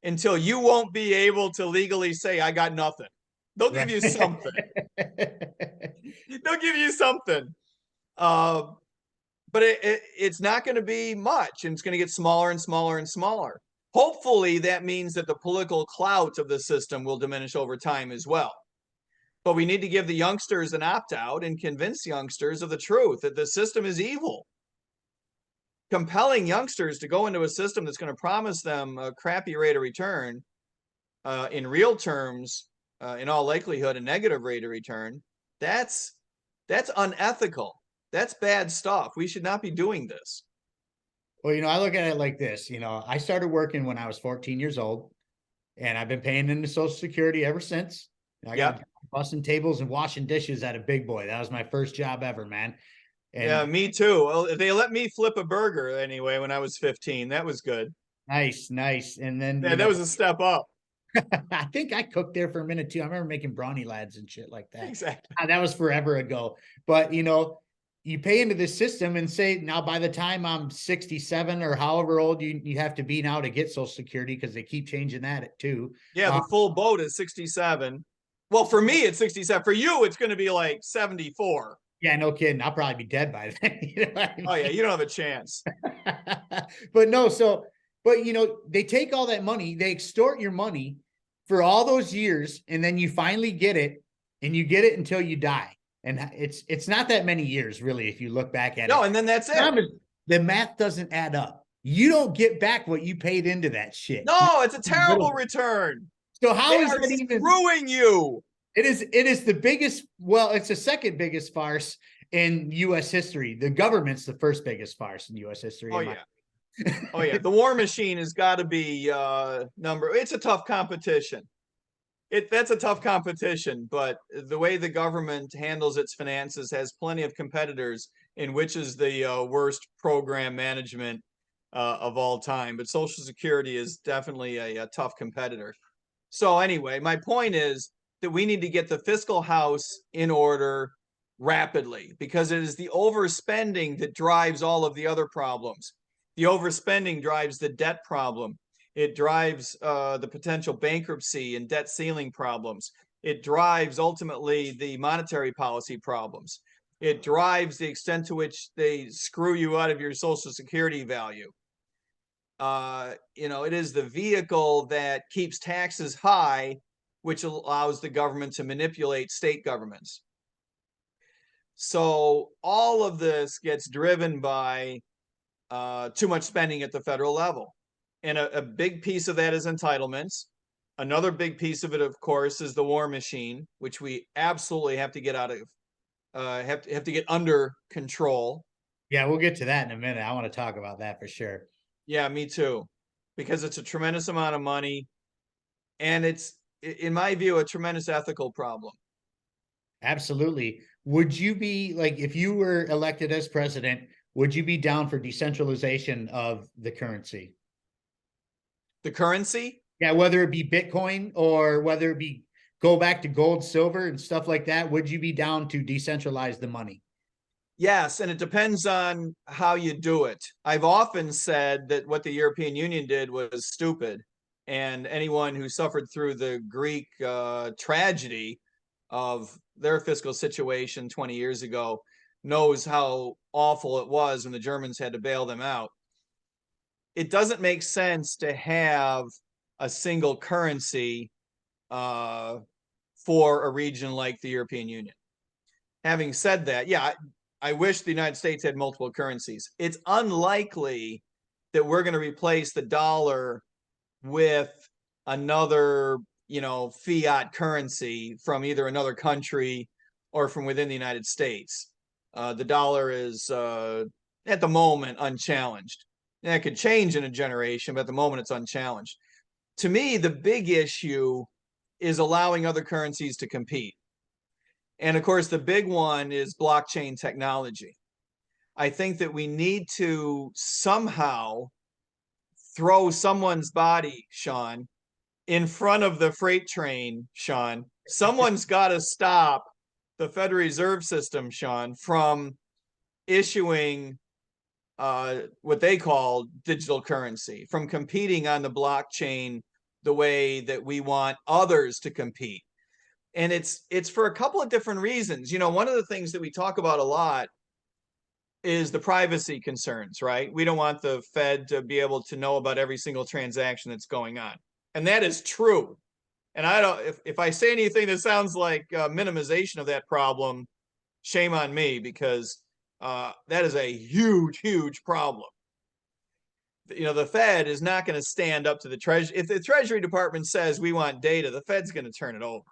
you won't be able to legally say I got nothing. They'll give you something. They'll give you something. But it's not going to be much, and it's going to get smaller and smaller and smaller. Hopefully, that means that the political clout of the system will diminish over time as well. But we need to give the youngsters an opt-out and convince youngsters of the truth that the system is evil. Compelling youngsters to go into a system that's going to promise them a crappy rate of return, in real terms, in all likelihood, a negative rate of return, that's unethical. That's bad stuff. We should not be doing this. Well, I look at it like this. I started working when I was 14 years old, and I've been paying into Social Security ever since. I got busting tables and washing dishes at a Big Boy. That was my first job ever, man. And yeah, me too. Well, they let me flip a burger anyway when I was 15. That was good. Nice. And then that was a step up. I think I cooked there for a minute too. I remember making brownie lads and shit like that. Exactly. That was forever ago. But you pay into this system and say, now by the time I'm 67 or however old you have to be now to get Social Security, because they keep changing that too. Yeah, the full boat is 67. Well, for me, it's 67. For you, it's going to be like 74. Yeah, no kidding. I'll probably be dead by then. Oh, yeah, you don't have a chance. But they take all that money, they extort your money for all those years, and then you finally get it, and you get it until you die. And it's not that many years, really, if you look back at it. No, and then that's it. The math doesn't add up. You don't get back what you paid into that shit. No, it's a terrible return. So how is that even screwing you? It is the biggest. Well, it's the second biggest farce in U.S. history. The government's the first biggest farce in U.S. history. Oh yeah. Oh yeah. The war machine has got to be It's a tough competition. That's a tough competition, but the way the government handles its finances has plenty of competitors, in which is the worst program management of all time. But Social Security is definitely a tough competitor. So anyway, my point is that we need to get the fiscal house in order rapidly, because it is the overspending that drives all of the other problems. The overspending drives the debt problem. It drives the potential bankruptcy and debt ceiling problems. It drives ultimately the monetary policy problems. It drives the extent to which they screw you out of your Social Security value. It is the vehicle that keeps taxes high, which allows the government to manipulate state governments. So all of this gets driven by too much spending at the federal level. And a big piece of that is entitlements. Another big piece of it, of course, is the war machine, which we absolutely have to get out of, have to get under control. Yeah, we'll get to that in a minute. I want to talk about that for sure. Yeah, me too, because it's a tremendous amount of money, and it's, in my view, a tremendous ethical problem. Absolutely. Would you be, like, if you were elected as president, would you be down for decentralization of the currency? The currency? Yeah, whether it be Bitcoin or whether it be go back to gold, silver, and stuff like that, would you be down to decentralize the money? Yes, and it depends on how you do it. I've often said that what the European Union did was stupid, and anyone who suffered through the Greek tragedy of their fiscal situation 20 years ago knows how awful it was when the Germans had to bail them out. It doesn't make sense to have a single currency for a region like the European Union. Having said that, yeah, I wish the United States had multiple currencies. It's unlikely that we're going to replace the dollar with another, fiat currency from either another country or from within the United States. The dollar is, at the moment, unchallenged. That could change in a generation, but at the moment, it's unchallenged. To me, the big issue is allowing other currencies to compete. And of course, the big one is blockchain technology. I think that we need to somehow throw someone's body, Sean, in front of the freight train, Sean. Someone's got to stop the Federal Reserve System, Sean, from issuing what they call digital currency, from competing on the blockchain the way that we want others to compete. And it's for a couple of different reasons. One of the things that we talk about a lot is the privacy concerns, right? We don't want the Fed to be able to know about every single transaction that's going on. And that is true. And I don't, if I say anything that sounds like minimization of that problem, shame on me, because that is a huge, huge problem. The Fed is not going to stand up to the Treasury. If the Treasury Department says we want data, the Fed's going to turn it over.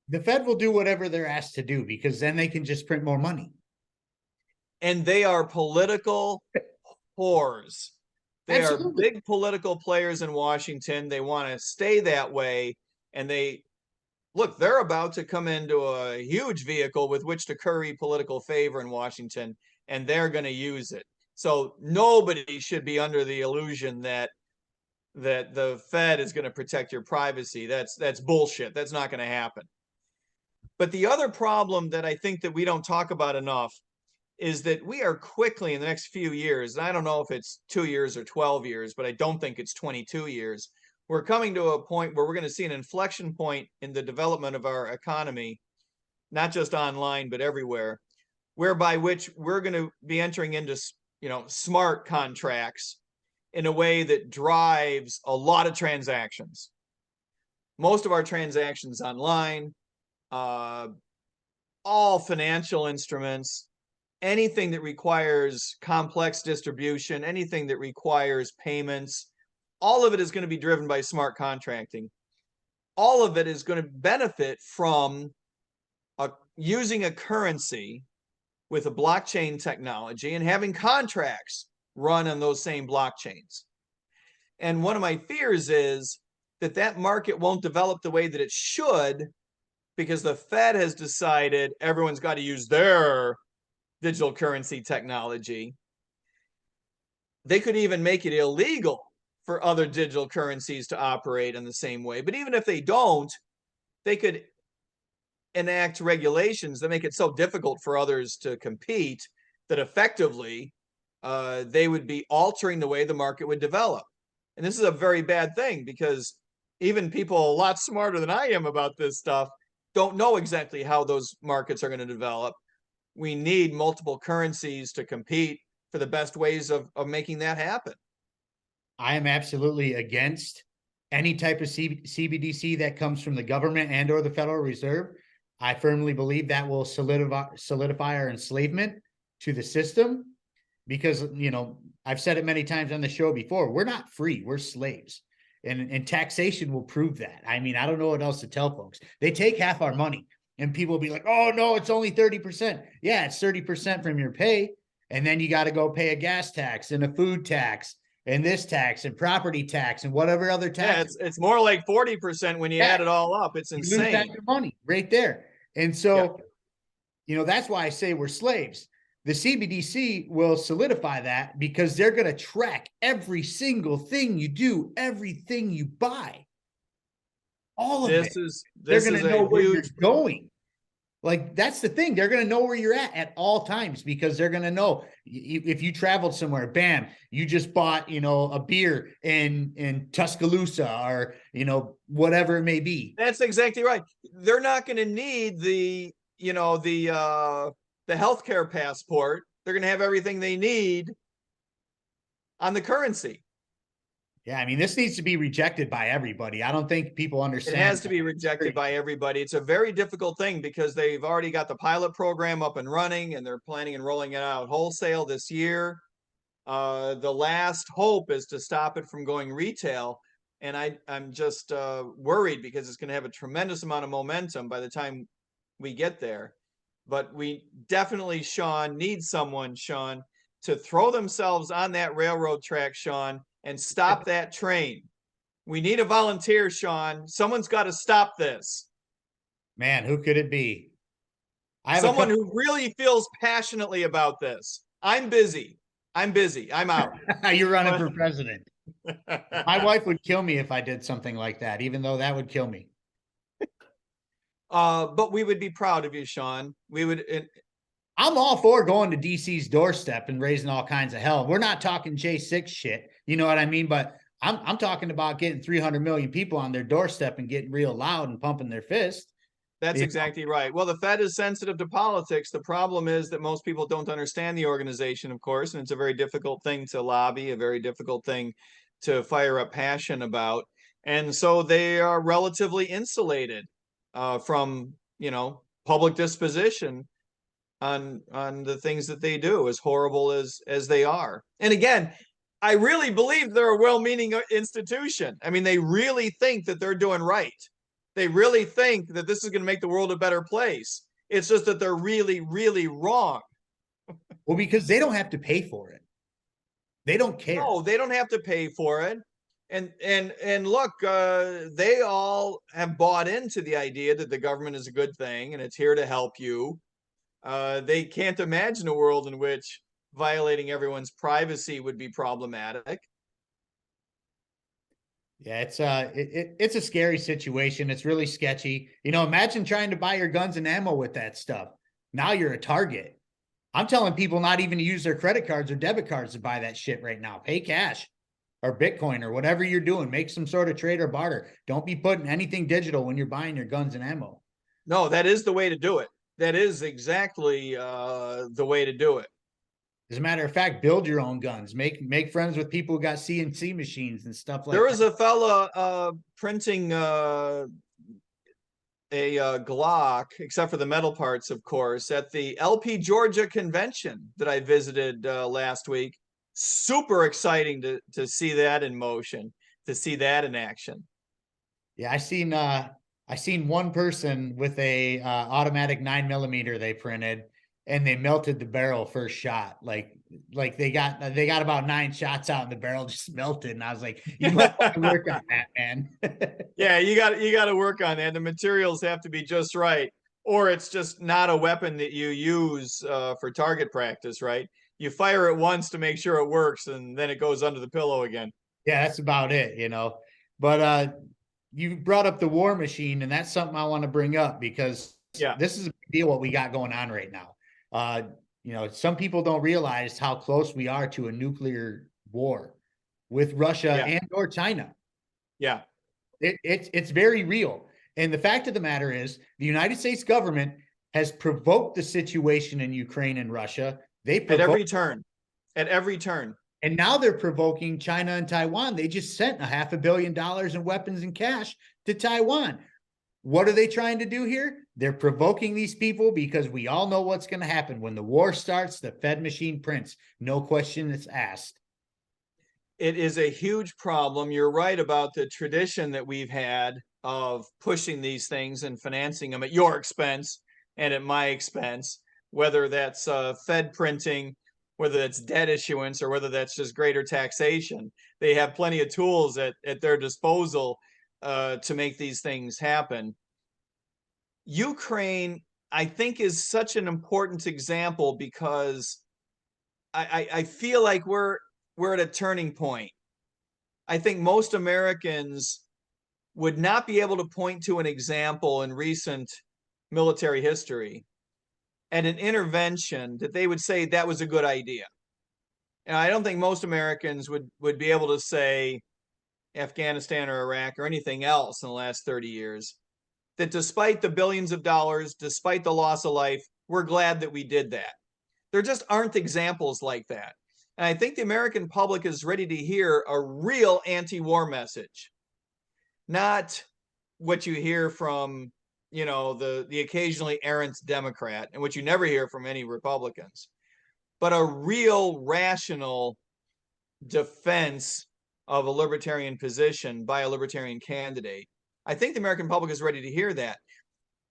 The Fed will do whatever they're asked to do because then they can just print more money. And they are political whores. They Absolutely. Are big political players in Washington. They want to stay that way. And they're about to come into a huge vehicle with which to curry political favor in Washington, and they're going to use it. So nobody should be under the illusion that the Fed is going to protect your privacy. That's bullshit. That's not going to happen. But the other problem that I think that we don't talk about enough is that we are quickly in the next few years, and I don't know if it's 2 years or 12 years, but I don't think it's 22 years. We're coming to a point where we're going to see an inflection point in the development of our economy, not just online, but everywhere, whereby which we're going to be entering into, smart contracts in a way that drives a lot of transactions. Most of our transactions online, all financial instruments, anything that requires complex distribution, anything that requires payments, all of it is going to be driven by smart contracting. All of it is going to benefit from using a currency with a blockchain technology and having contracts run on those same blockchains. And one of my fears is that market won't develop the way that it should because the Fed has decided everyone's got to use their digital currency technology. They could even make it illegal for other digital currencies to operate in the same way. But even if they don't, they could enact regulations that make it so difficult for others to compete that effectively they would be altering the way the market would develop. And this is a very bad thing because even people a lot smarter than I am about this stuff don't know exactly how those markets are going to develop. We need multiple currencies to compete for the best ways of making that happen. I am absolutely against any type of CBDC that comes from the government and or the Federal Reserve. I firmly believe that will solidify our enslavement to the system because, I've said it many times on the show before, we're not free, we're slaves. And taxation will prove that. I mean, I don't know what else to tell folks. They take half our money and people will be like, oh no, it's only 30%. Yeah, it's 30% from your pay. And then you got to go pay a gas tax and a food tax and this tax and property tax and whatever other tax. Yeah, it's more like 40% when you add it all up. It's insane. You lose your money right there. And so, that's why I say we're slaves. The CBDC will solidify that because they're going to track every single thing you do, everything you buy. All of it. They're going to know where you're going. Like, that's the thing. They're going to know where you're at all times because they're going to know if you traveled somewhere, bam, you just bought, a beer in Tuscaloosa or, whatever it may be. That's exactly right. They're not going to need the healthcare passport. They're going to have everything they need on the currency. Yeah, I mean, this needs to be rejected by everybody. I don't think people It understand. has to be rejected by everybody. It's a very difficult thing because they've already got the pilot program up and running, and they're planning on rolling it out wholesale this year. The last hope is to stop it from going retail. And I'm just worried because it's going to have a tremendous amount of momentum by the time we get there. But we definitely, Sean, need someone, Sean, to throw themselves on that railroad track, Sean, and stop that train. We need a volunteer, Sean. Someone's got to stop this. Man, who could it be? I have Someone who really feels passionately about this. I'm busy. I'm busy. I'm out. You're running for president. My wife would kill me if I did something like that, even though that would kill me. But we would be proud of you, Sean. We would. I'm all for going to DC's doorstep and raising all kinds of hell. We're not talking J6 shit. You know what I mean? But I'm talking about getting 300 million people on their doorstep and getting real loud and pumping their fist. That's exactly right. Well, the Fed is sensitive to politics. The problem is that most people don't understand the organization, of course, and it's a very difficult thing to lobby, a very difficult thing to fire up passion about. And so they are relatively insulated from, public disposition on the things that they do, as horrible as they are. And again, I really believe they're a well-meaning institution. I mean, they really think that they're doing right. They really think that this is going to make the world a better place. It's just that they're really, really wrong. Well, because they don't have to pay for it. They don't care. No, they don't have to pay for it. And look, they all have bought into the idea that the government is a good thing and it's here to help you. They can't imagine a world in which violating everyone's privacy would be problematic. Yeah, it's a scary situation. It's really sketchy. Imagine trying to buy your guns and ammo with that stuff. Now you're a target. I'm telling people not even to use their credit cards or debit cards to buy that shit right now. Pay cash or Bitcoin or whatever you're doing. Make some sort of trade or barter. Don't be putting anything digital when you're buying your guns and ammo. No, that is the way to do it. That is exactly the way to do it. As a matter of fact, build your own guns. Make friends with people who got CNC machines and stuff like that. There was a fella printing a Glock, except for the metal parts, of course, at the LP Georgia convention that I visited last week. Super exciting to see that in motion, to see that in action. Yeah, I seen one person with a automatic 9mm they printed, and they melted the barrel first shot. Like they got about 9 shots out and the barrel just melted. And I was like, you must work on that, man. Yeah, you got to work on that. The materials have to be just right, or it's just not a weapon that you use for target practice, right? You fire it once to make sure it works, and then it goes under the pillow again. Yeah, that's about it, But you brought up the war machine, and that's something I want to bring up because this is a big deal what we got going on right now. Some people don't realize how close we are to a nuclear war with Russia and or China. Yeah. It's very real. And the fact of the matter is the United States government has provoked the situation in Ukraine and Russia. At every turn. And now they're provoking China and Taiwan. They just sent $500 million in weapons and cash to Taiwan. What are they trying to do here? They're provoking these people because we all know what's going to happen. When the war starts, the Fed machine prints. No question is asked. It is a huge problem. You're right about the tradition that we've had of pushing these things and financing them at your expense and at my expense, whether that's Fed printing, whether that's debt issuance, or whether that's just greater taxation. They have plenty of tools at their disposal to make these things happen. Ukraine, I think, is such an important example because I feel like we're at a turning point. I think most Americans would not be able to point to an example in recent military history and an intervention that they would say that was a good idea. And I don't think most Americans would be able to say Afghanistan or Iraq or anything else in the last 30 years, that despite the billions of dollars, despite the loss of life, we're glad that we did that. There just aren't examples like that. And I think the American public is ready to hear a real anti-war message, not what you hear from, the occasionally errant Democrat, and what you never hear from any Republicans, but a real rational defense of a libertarian position by a libertarian candidate. I think the American public is ready to hear that.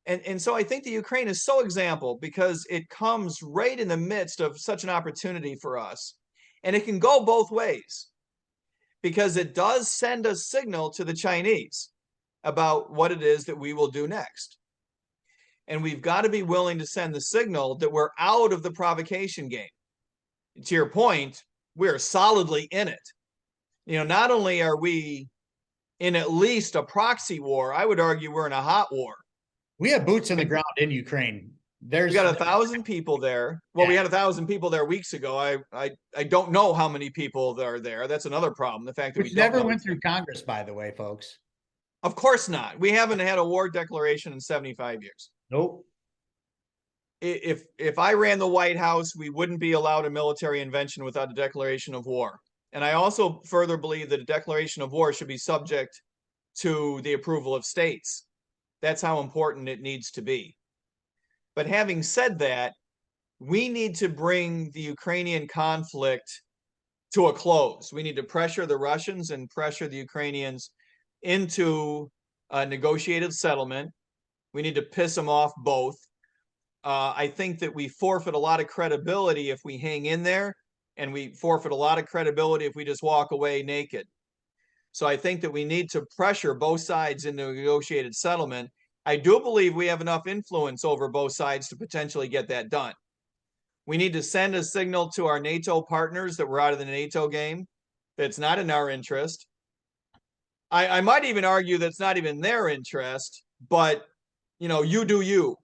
And so I think the Ukraine is so example because it comes right in the midst of such an opportunity for us. And it can go both ways because it does send a signal to the Chinese about what it is that we will do next. And we've got to be willing to send the signal that we're out of the provocation game. To your point, we're solidly in it. Not only are we in at least a proxy war, I would argue we're in a hot war. We have boots on the ground in Ukraine. We got 1,000 people there. Well, we had 1,000 people there weeks ago. I don't know how many people are there. That's another problem. The fact that which never went through Congress, by the way, folks. Of course not. We haven't had a war declaration in 75 years. Nope. If I ran the White House, we wouldn't be allowed a military invention without a declaration of war. And I also further believe that a declaration of war should be subject to the approval of states. That's how important it needs to be. But having said that, we need to bring the Ukrainian conflict to a close. We need to pressure the Russians and pressure the Ukrainians into a negotiated settlement. We need to piss them off both. I think that we forfeit a lot of credibility if we hang in there, and we forfeit a lot of credibility if we just walk away naked. So I think that we need to pressure both sides into a negotiated settlement. I do believe we have enough influence over both sides to potentially get that done. We need to send a signal to our NATO partners that we're out of the NATO game, that it's not in our interest. I might even argue that it's not even their interest, but you do you.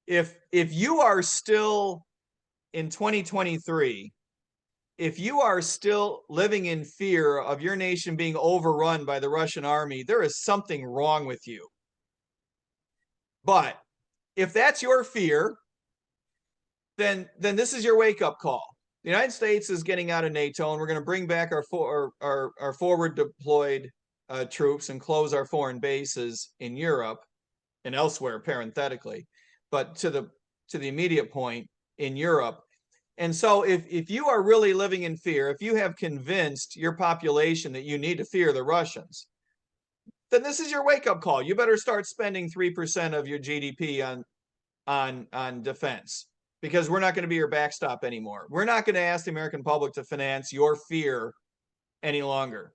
If you are still in 2023, if you are still living in fear of your nation being overrun by the Russian army, there is something wrong with you. But if that's your fear, then this is your wake-up call. The United States is getting out of NATO, and we're going to bring back our forward deployed troops and close our foreign bases in Europe and elsewhere, parenthetically, but to the immediate point in Europe. And so if you are really living in fear, if you have convinced your population that you need to fear the Russians, then this is your wake-up call. You better start spending 3% of your GDP on defense, because we're not going to be your backstop anymore. We're not going to ask the American public to finance your fear any longer.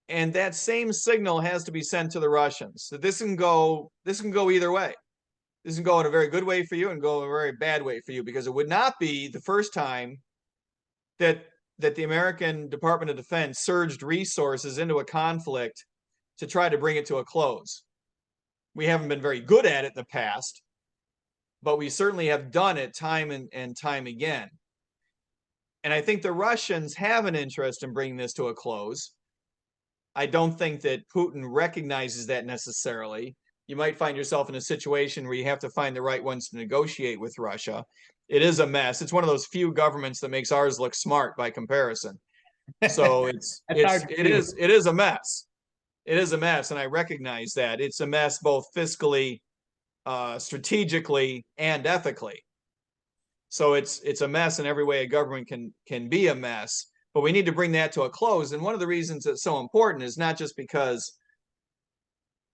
And that same signal has to be sent to the Russians, that this can go either way. This can go in a very good way for you and go in a very bad way for you, because it would not be the first time that the American Department of Defense surged resources into a conflict to try to bring it to a close. We haven't been very good at it in the past, but we certainly have done it time and time again. And I think the Russians have an interest in bringing this to a close. I don't think that Putin recognizes that necessarily. You might find yourself in a situation where you have to find the right ones to negotiate with Russia. It is a mess. It's one of those few governments that makes ours look smart by comparison. So it is a mess. It is a mess, and I recognize that. It's a mess both fiscally, strategically, and ethically. So it's a mess in every way a government can be a mess, but we need to bring that to a close. And one of the reasons it's so important is not just because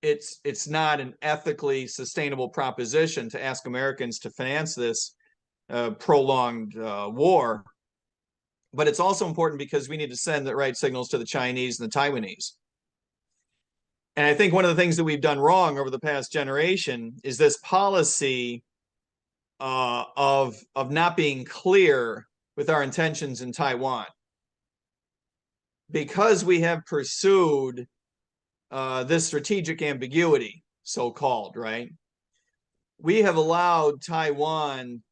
it's not an ethically sustainable proposition to ask Americans to finance this prolonged war, but it's also important because we need to send the right signals to the Chinese and the Taiwanese. And I think one of the things that we've done wrong over the past generation is this policy of not being clear with our intentions in Taiwan. Because we have pursued this strategic ambiguity, so-called, right? We have allowed Taiwan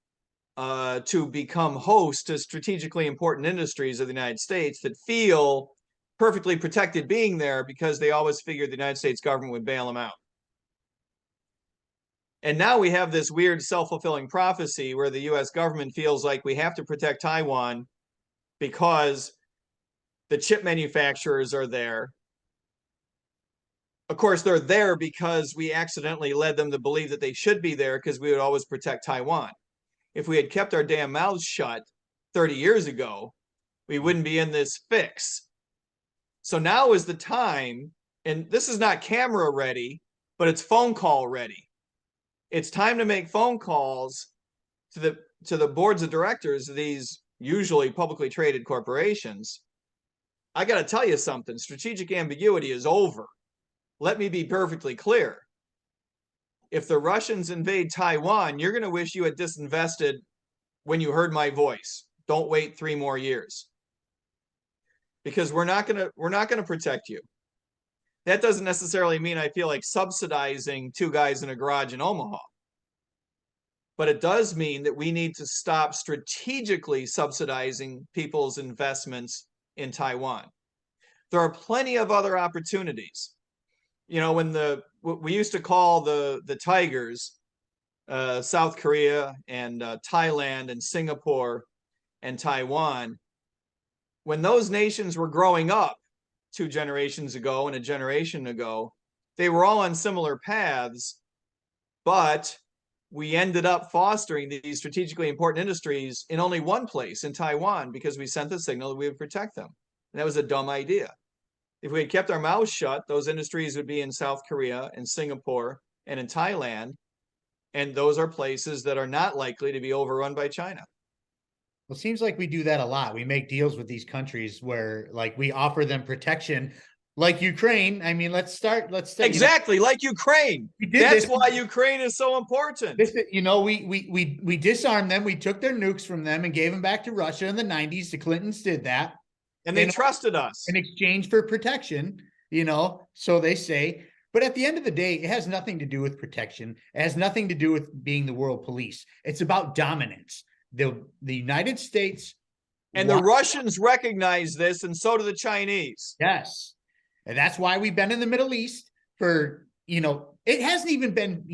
to become host to strategically important industries of the United States that feel perfectly protected being there because they always figured the United States government would bail them out. And now we have this weird self-fulfilling prophecy where the US government feels like we have to protect Taiwan because the chip manufacturers are there. Of course, they're there because we accidentally led them to believe that they should be there because we would always protect Taiwan. If we had kept our damn mouths shut 30 years ago, we wouldn't be in this fix. So now is the time, and this is not camera ready, but it's phone call ready. It's time to make phone calls to the boards of directors of these usually publicly traded corporations. I got to tell you something. Strategic ambiguity is over. Let me be perfectly clear. If the Russians invade Taiwan, you're going to wish you had disinvested when you heard my voice. Don't wait 3 more years. Because we're not going to protect you. That doesn't necessarily mean I feel like subsidizing 2 guys in a garage in Omaha. But it does mean that we need to stop strategically subsidizing people's investments in Taiwan. There are plenty of other opportunities. You know, when we used to call the tigers, South Korea and Thailand and Singapore and Taiwan, when those nations were growing up 2 generations ago and a generation ago, they were all on similar paths, but we ended up fostering these strategically important industries in only one place, in Taiwan, because we sent the signal that we would protect them. And that was a dumb idea. If we had kept our mouths shut, those industries would be in South Korea and Singapore and in Thailand. And those are places that are not likely to be overrun by China. Well, it seems like we do that a lot. We make deals with these countries where like we offer them protection, like Ukraine. I mean, let's start. Exactly, like Ukraine. That's why Ukraine is so important. We disarmed them. We took their nukes from them and gave them back to Russia in the 90s. The Clintons did that. And they trusted us. In exchange for protection, so they say. But at the end of the day, it has nothing to do with protection. It has nothing to do with being the world police. It's about dominance. The United States. And the Russians recognize this, and so do the Chinese. Yes. And that's why we've been in the Middle East for, it hasn't even been,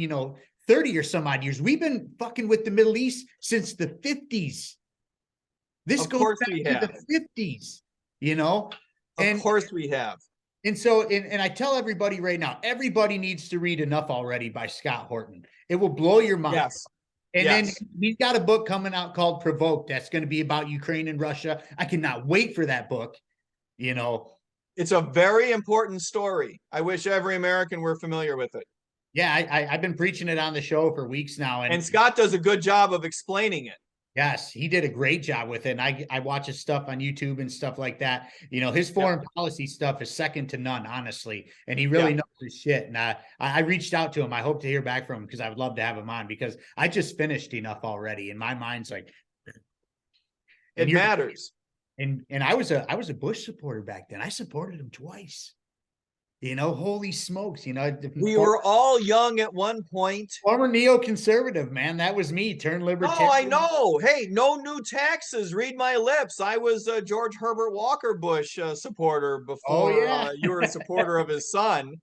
30 or some odd years. We've been fucking with the Middle East since the 50s. This goes back to the 50s. Of course we have. And so, and I tell everybody right now, everybody needs to read Enough Already by Scott Horton. It will blow your mind. Yes. And then he's got a book coming out called Provoked. That's going to be about Ukraine and Russia. I cannot wait for that book. It's a very important story. I wish every American were familiar with it. Yeah, I've been preaching it on the show for weeks now. And Scott does a good job of explaining it. Yes, he did a great job with it. And I watch his stuff on YouTube and stuff like that. His foreign policy stuff is second to none, honestly. And he really knows his shit. And I reached out to him. I hope to hear back from him because I would love to have him on because I just finished Enough Already. And my mind's like, it matters. And I was a Bush supporter back then. I supported him twice. Holy smokes, we were all young at one point. Former neoconservative, man. That was me, turned libertarian. Oh, I know. Hey, no new taxes. Read my lips. I was a George Herbert Walker Bush supporter before you were a supporter of his son.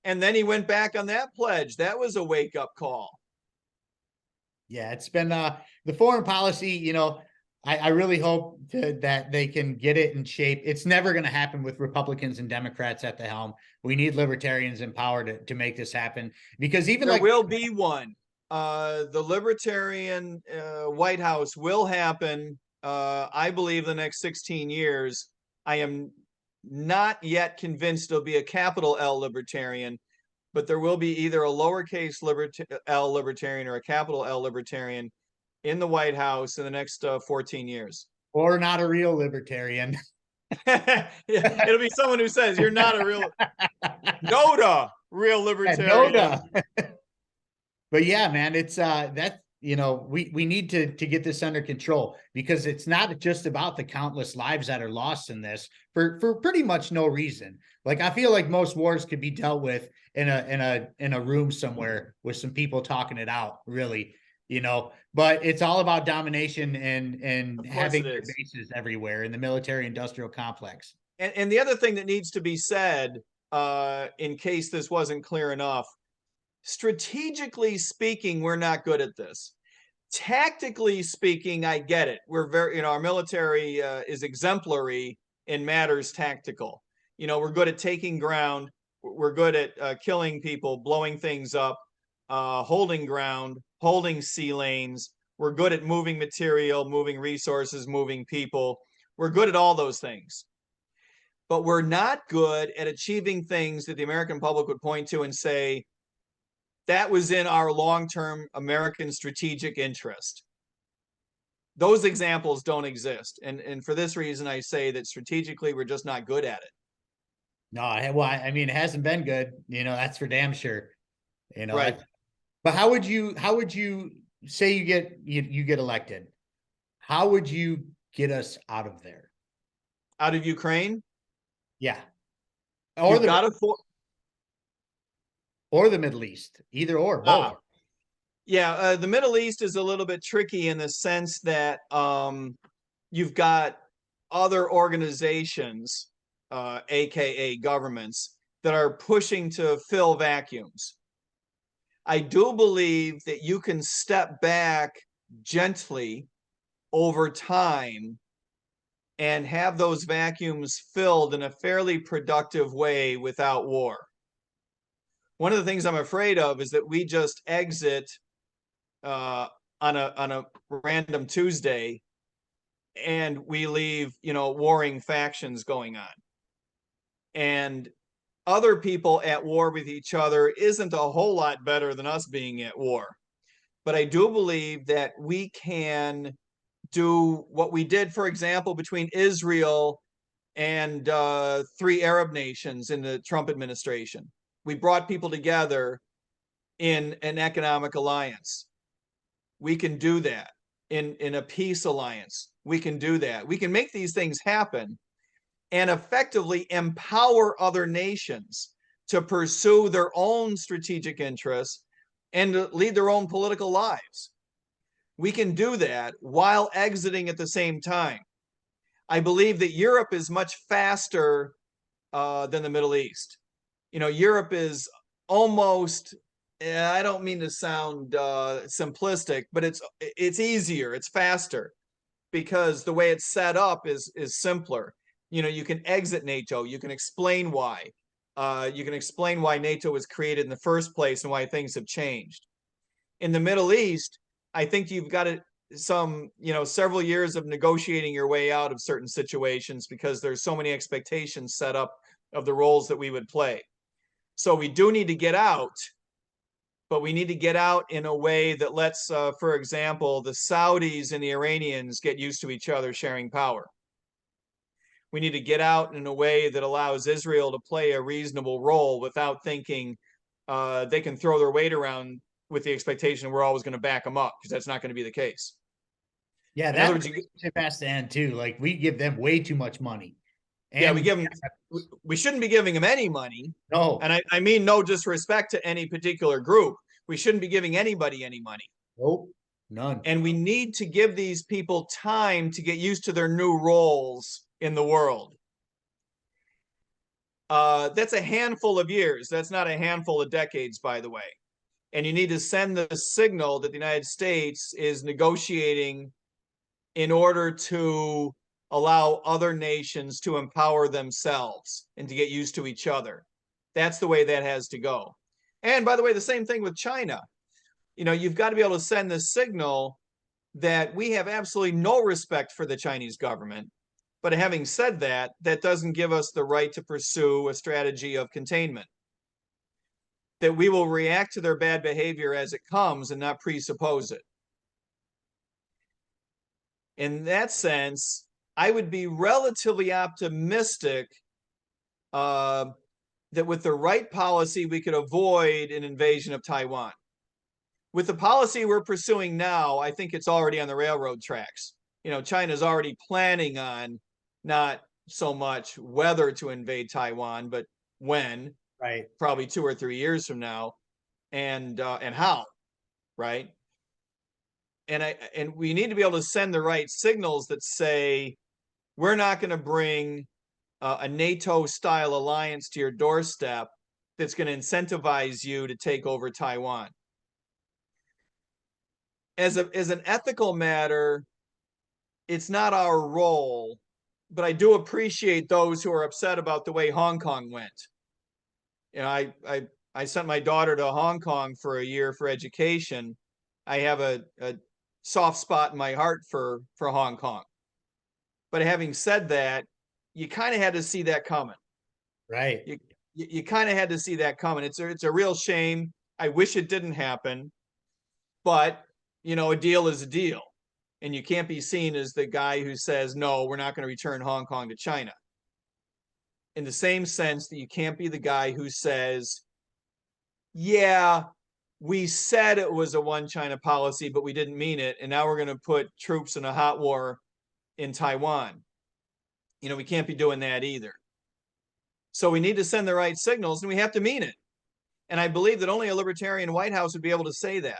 And then he went back on that pledge. That was a wake-up call. Yeah, it's been the foreign policy, I really hope that they can get it in shape. It's never going to happen with Republicans and Democrats at the helm. We need libertarians in power to make this happen because even there will be one. The libertarian White House will happen. I believe the next 16 years. I am not yet convinced it'll be a capital L libertarian, but there will be either a lowercase L libertarian or a capital L libertarian in the White House in the next 14 years. Or not a real libertarian. Yeah, it'll be someone who says you're not a real Noda real libertarian. Noda. But yeah, man, it's that we need to get this under control because it's not just about the countless lives that are lost in this for pretty much no reason. Like I feel like most wars could be dealt with in a room somewhere with some people talking it out, really. But it's all about domination and having their bases everywhere in the military industrial complex. And the other thing that needs to be said, in case this wasn't clear enough, strategically speaking, we're not good at this. Tactically speaking, I get it. We're very, our military is exemplary in matters tactical. We're good at taking ground. We're good at killing people, blowing things up, holding ground, holding sea lanes. We're good at moving material, moving resources, moving people. We're good at all those things. But we're not good at achieving things that the American public would point to and say, that was in our long-term American strategic interest. Those examples don't exist. And for this reason, I say that strategically, we're just not good at it. No, well, I mean, it hasn't been good, that's for damn sure. Right. But how would you say you get elected? How would you get us out of there? Out of Ukraine, Yeah. Or you've the got to or the Middle East, either or both. yeah, the Middle East is a little bit tricky in the sense that you've got other organizations, aka governments, that are pushing to fill vacuums. I do believe that you can step back gently over time and have those vacuums filled in a fairly productive way without war. One of the things I'm afraid of is that we just exit on a random Tuesday and we leave, warring factions going on. And other people at war with each other isn't a whole lot better than us being at war. But I do believe that we can do what we did, for example, between Israel and 3 Arab nations in the Trump administration. We brought people together in an economic alliance. We can do that in a peace alliance. We can do that. We can make these things happen and effectively empower other nations to pursue their own strategic interests and to lead their own political lives. We can do that while exiting at the same time. I believe that Europe is much faster than the Middle East. Europe is almost, I don't mean to sound simplistic, but it's easier, it's faster because the way it's set up is simpler. You can exit NATO, you can explain why. You can explain why NATO was created in the first place and why things have changed. In the Middle East, I think you've got several years of negotiating your way out of certain situations because there's so many expectations set up of the roles that we would play. So we do need to get out, but we need to get out in a way that lets, for example, the Saudis and the Iranians get used to each other sharing power. We need to get out in a way that allows Israel to play a reasonable role without thinking they can throw their weight around with the expectation we're always going to back them up, because that's not going to be the case. Yeah, In other that words, has to end too. Like we give them way too much money. yeah, And we shouldn't be giving them any money. no, And I mean no disrespect to any particular group. We shouldn't be giving anybody any money. nope, none. And we need to give these people time to get used to their new roles in the world. That's a handful of years. That's not a handful of decades, by the way. And you need to send the signal that the United States is negotiating in order to allow other nations to empower themselves and to get used to each other. That's the way that has to go. And by the way, the same thing with China. You've got to be able to send the signal that we have absolutely no respect for the Chinese government. But having said that, that doesn't give us the right to pursue a strategy of containment. That we will react to their bad behavior as it comes and not presuppose it. In that sense, I would be relatively optimistic that with the right policy, we could avoid an invasion of Taiwan. With the policy we're pursuing now, I think it's already on the railroad tracks. China's already planning on not so much whether to invade Taiwan, but when, Right. Probably 2 or 3 years from now, and how, right? And we need to be able to send the right signals that say, we're not going to bring a NATO style alliance to your doorstep that's going to incentivize you to take over Taiwan. as an ethical matter, it's not our role, but I do appreciate those who are upset about the way Hong Kong went. You know, I sent my daughter to Hong Kong for a year for education. I have a soft spot in my heart for Hong Kong. But having said that, you kind of had to see that coming. Right. You kind of had to see that coming. It's a real shame. I wish it didn't happen, but you know, a deal is a deal, and you can't be seen as the guy who says no, we're not going to return Hong Kong to China. In the same sense that you can't be the guy who says, yeah, we said it was a one China policy, but we didn't mean it, and now we're going to put troops in a hot war in Taiwan. You know, we can't be doing that either. So we need to send the right signals, and we have to mean it. And I believe that only a libertarian White House would be able to say that.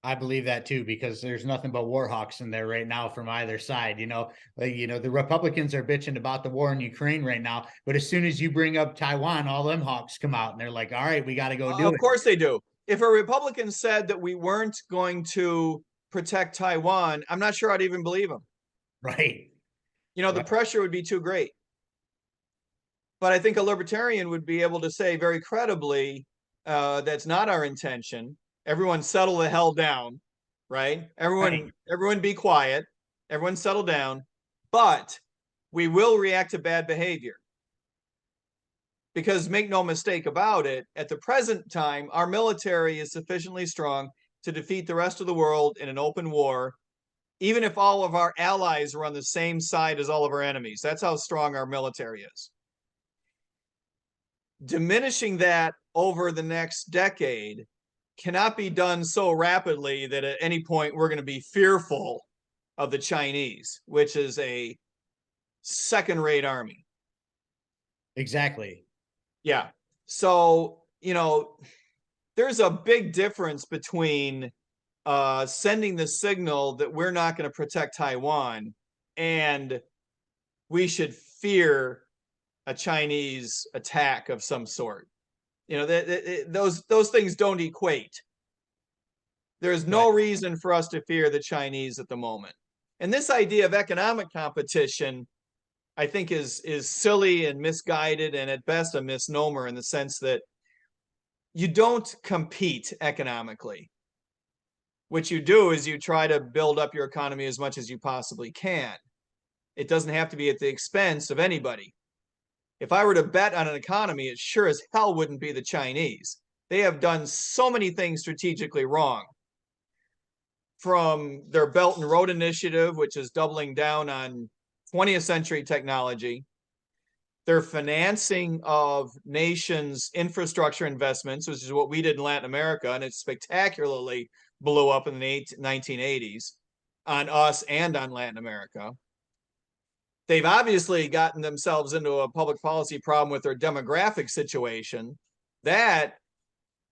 I believe that too, because there's nothing but war hawks in there right now from either side. The Republicans are bitching about the war in Ukraine right now, but as soon as you bring up Taiwan, all them hawks come out and they're like, all right, we got to go do Of it. course they do. If a Republican said that we weren't going to protect Taiwan, I'm not sure I'd even believe him. Right. You know, the pressure would be too great. But I think a libertarian would be able to say very credibly, that's not our intention. Everyone settle the hell down, right? Everyone be quiet. Everyone settle down. But we will react to bad behavior. Because make no mistake about it, at the present time, our military is sufficiently strong to defeat the rest of the world in an open war, even if all of our allies are on the same side as all of our enemies. That's how strong our military is. Diminishing that over the next decade cannot be done so rapidly that at any point we're going to be fearful of the Chinese, which is a second-rate army. Exactly. Yeah. So, you know, there's a big difference between sending the signal that we're not going to protect Taiwan and we should fear a Chinese attack of some sort. You know, those things don't equate. There's no reason for us to fear the Chinese at the moment. And this idea of economic competition, I think, is silly and misguided, and at best a misnomer, in the sense that you don't compete economically. What you do is you try to build up your economy as much as you possibly can. It doesn't have to be at the expense of anybody. If I were to bet on an economy, it sure as hell wouldn't be the Chinese. They have done so many things strategically wrong. From their Belt and Road Initiative, which is doubling down on 20th century technology, their financing of nations' infrastructure investments, which is what we did in Latin America, and it spectacularly blew up in the 1980s on us and on Latin America. They've obviously gotten themselves into a public policy problem with their demographic situation. That's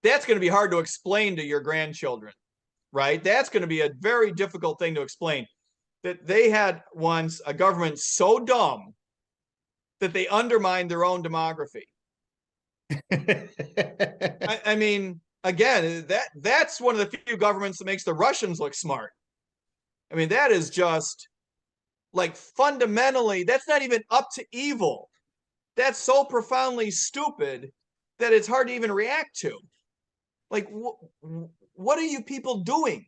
going to be hard to explain to your grandchildren, right? That's going to be a very difficult thing to explain. That they had once a government so dumb that they undermined their own demography. I mean, again, that's one of the few governments that makes the Russians look smart. I mean, that is just like fundamentally, that's not even up to evil. That's so profoundly stupid that it's hard to even react to. Like, what are you people doing?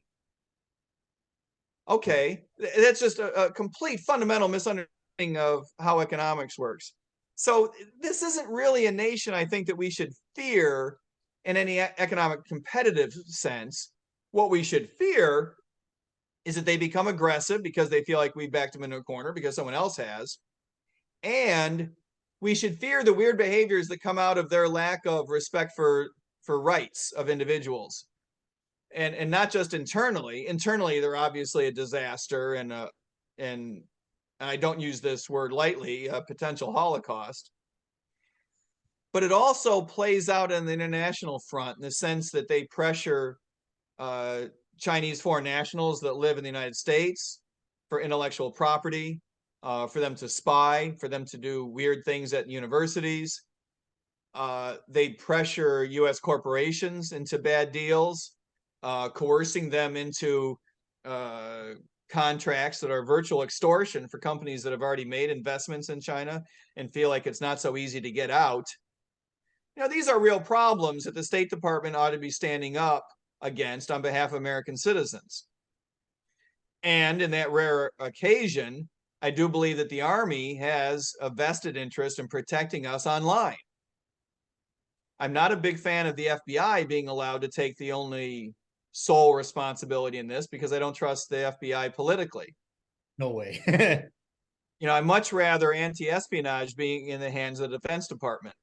Okay, that's just a complete fundamental misunderstanding of how economics works. So this isn't really a nation, I think, that we should fear in any economic competitive sense. What we should fear is that they become aggressive because they feel like we backed them into a corner because someone else has. And we should fear the weird behaviors that come out of their lack of respect for rights of individuals. And not just internally. Internally, they're obviously a disaster and I don't use this word lightly, a potential Holocaust. But it also plays out on the international front in the sense that they pressure Chinese foreign nationals that live in the United States for intellectual property, for them to spy, for them to do weird things at universities. They pressure U.S. corporations into bad deals. coercing them into contracts that are virtual extortion for companies that have already made investments in China and feel like it's not so easy to get out. These are real problems that the State Department ought to be standing up against on behalf of American citizens. And in that rare occasion, I do believe that the Army has a vested interest in protecting us online. I'm not a big fan of the FBI being allowed to take the only sole responsibility in this because I don't trust the FBI politically. No way. I'd much rather anti-espionage being in the hands of the Defense Department,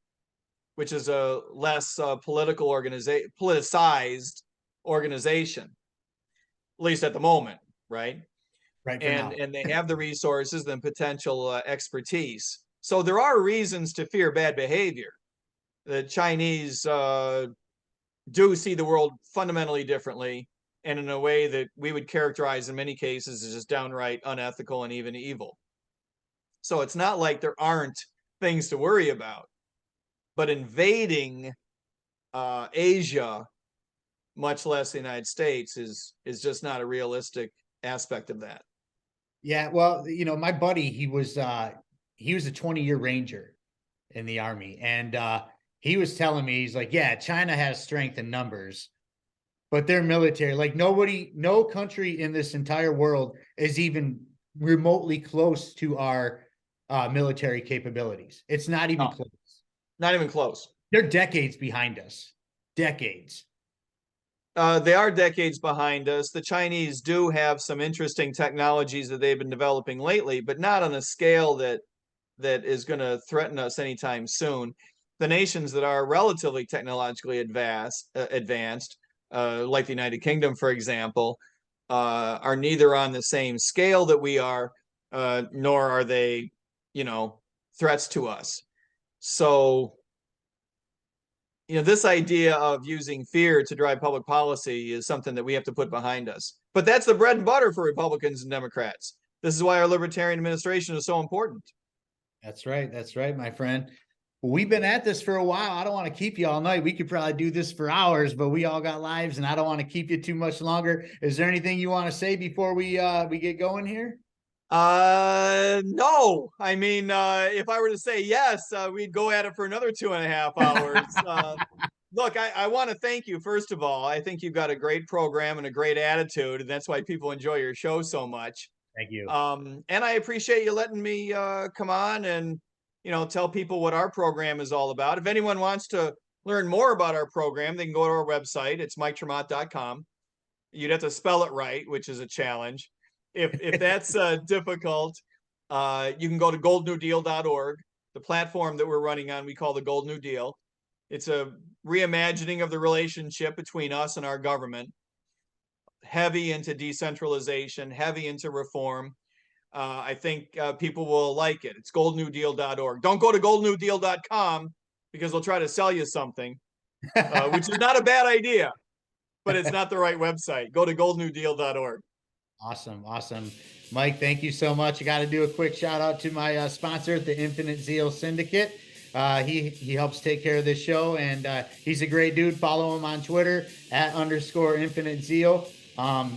which is a less politicized organization, at least at the moment, right? Right for now. And they have the resources and potential expertise. So there are reasons to fear bad behavior. The Chinese do see the world fundamentally differently and in a way that we would characterize in many cases as just downright unethical and even evil. So it's not like there aren't things to worry about, but invading Asia, much less the United States, is just not a realistic aspect of that. Yeah, well, my buddy, he was a 20-year Ranger in the Army, and he was telling me, he's like, yeah, China has strength in numbers, but their military, like no country in this entire world is even remotely close to our military capabilities. It's not even close. Not even close. They're decades behind us. Decades. They are decades behind us. The Chinese do have some interesting technologies that they've been developing lately, but not on a scale that is going to threaten us anytime soon. The nations that are relatively technologically advanced, like the United Kingdom, for example, are neither on the same scale that we are, nor are they, threats to us. So, this idea of using fear to drive public policy is something that we have to put behind us. But that's the bread and butter for Republicans and Democrats. This is why our libertarian administration is so important. That's right. That's right, my friend. Well, we've been at this for a while. I don't want to keep you all night. We could probably do this for hours, but we all got lives and I don't want to keep you too much longer. Is there anything you want to say before we get going here? No. I mean, if I were to say yes, we'd go at it for another 2.5 hours. Look, I want to thank you, first of all. I think you've got a great program and a great attitude, and that's why people enjoy your show so much. Thank you. And I appreciate you letting me come on and, tell people what our program is all about. If anyone wants to learn more about our program, they can go to our website. It's mike.termaat.com. You'd have to spell it right, which is a challenge. If that's difficult, you can go to goldnewdeal.org. The platform that we're running on, we call the Gold New Deal. It's a reimagining of the relationship between us and our government, heavy into decentralization, heavy into reform. I think people will like it. It's goldnewdeal.org. Don't go to goldnewdeal.com because they'll try to sell you something, which is not a bad idea, but it's not the right website. Go to goldnewdeal.org. Awesome. Awesome. Mike, thank you so much. I got to do a quick shout out to my sponsor, the Infinite Zeal Syndicate. He helps take care of this show, and he's a great dude. Follow him on Twitter @_Infinite Zeal.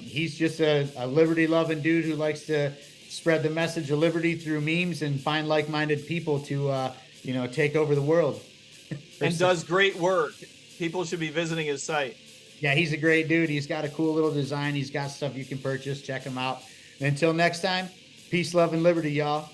He's just a liberty-loving dude who likes to spread the message of liberty through memes and find like-minded people to take over the world. And does great work. People should be visiting his site. Yeah, he's a great dude. He's got a cool little design. He's got stuff you can purchase. Check him out. And until next time, peace, love, and liberty, y'all.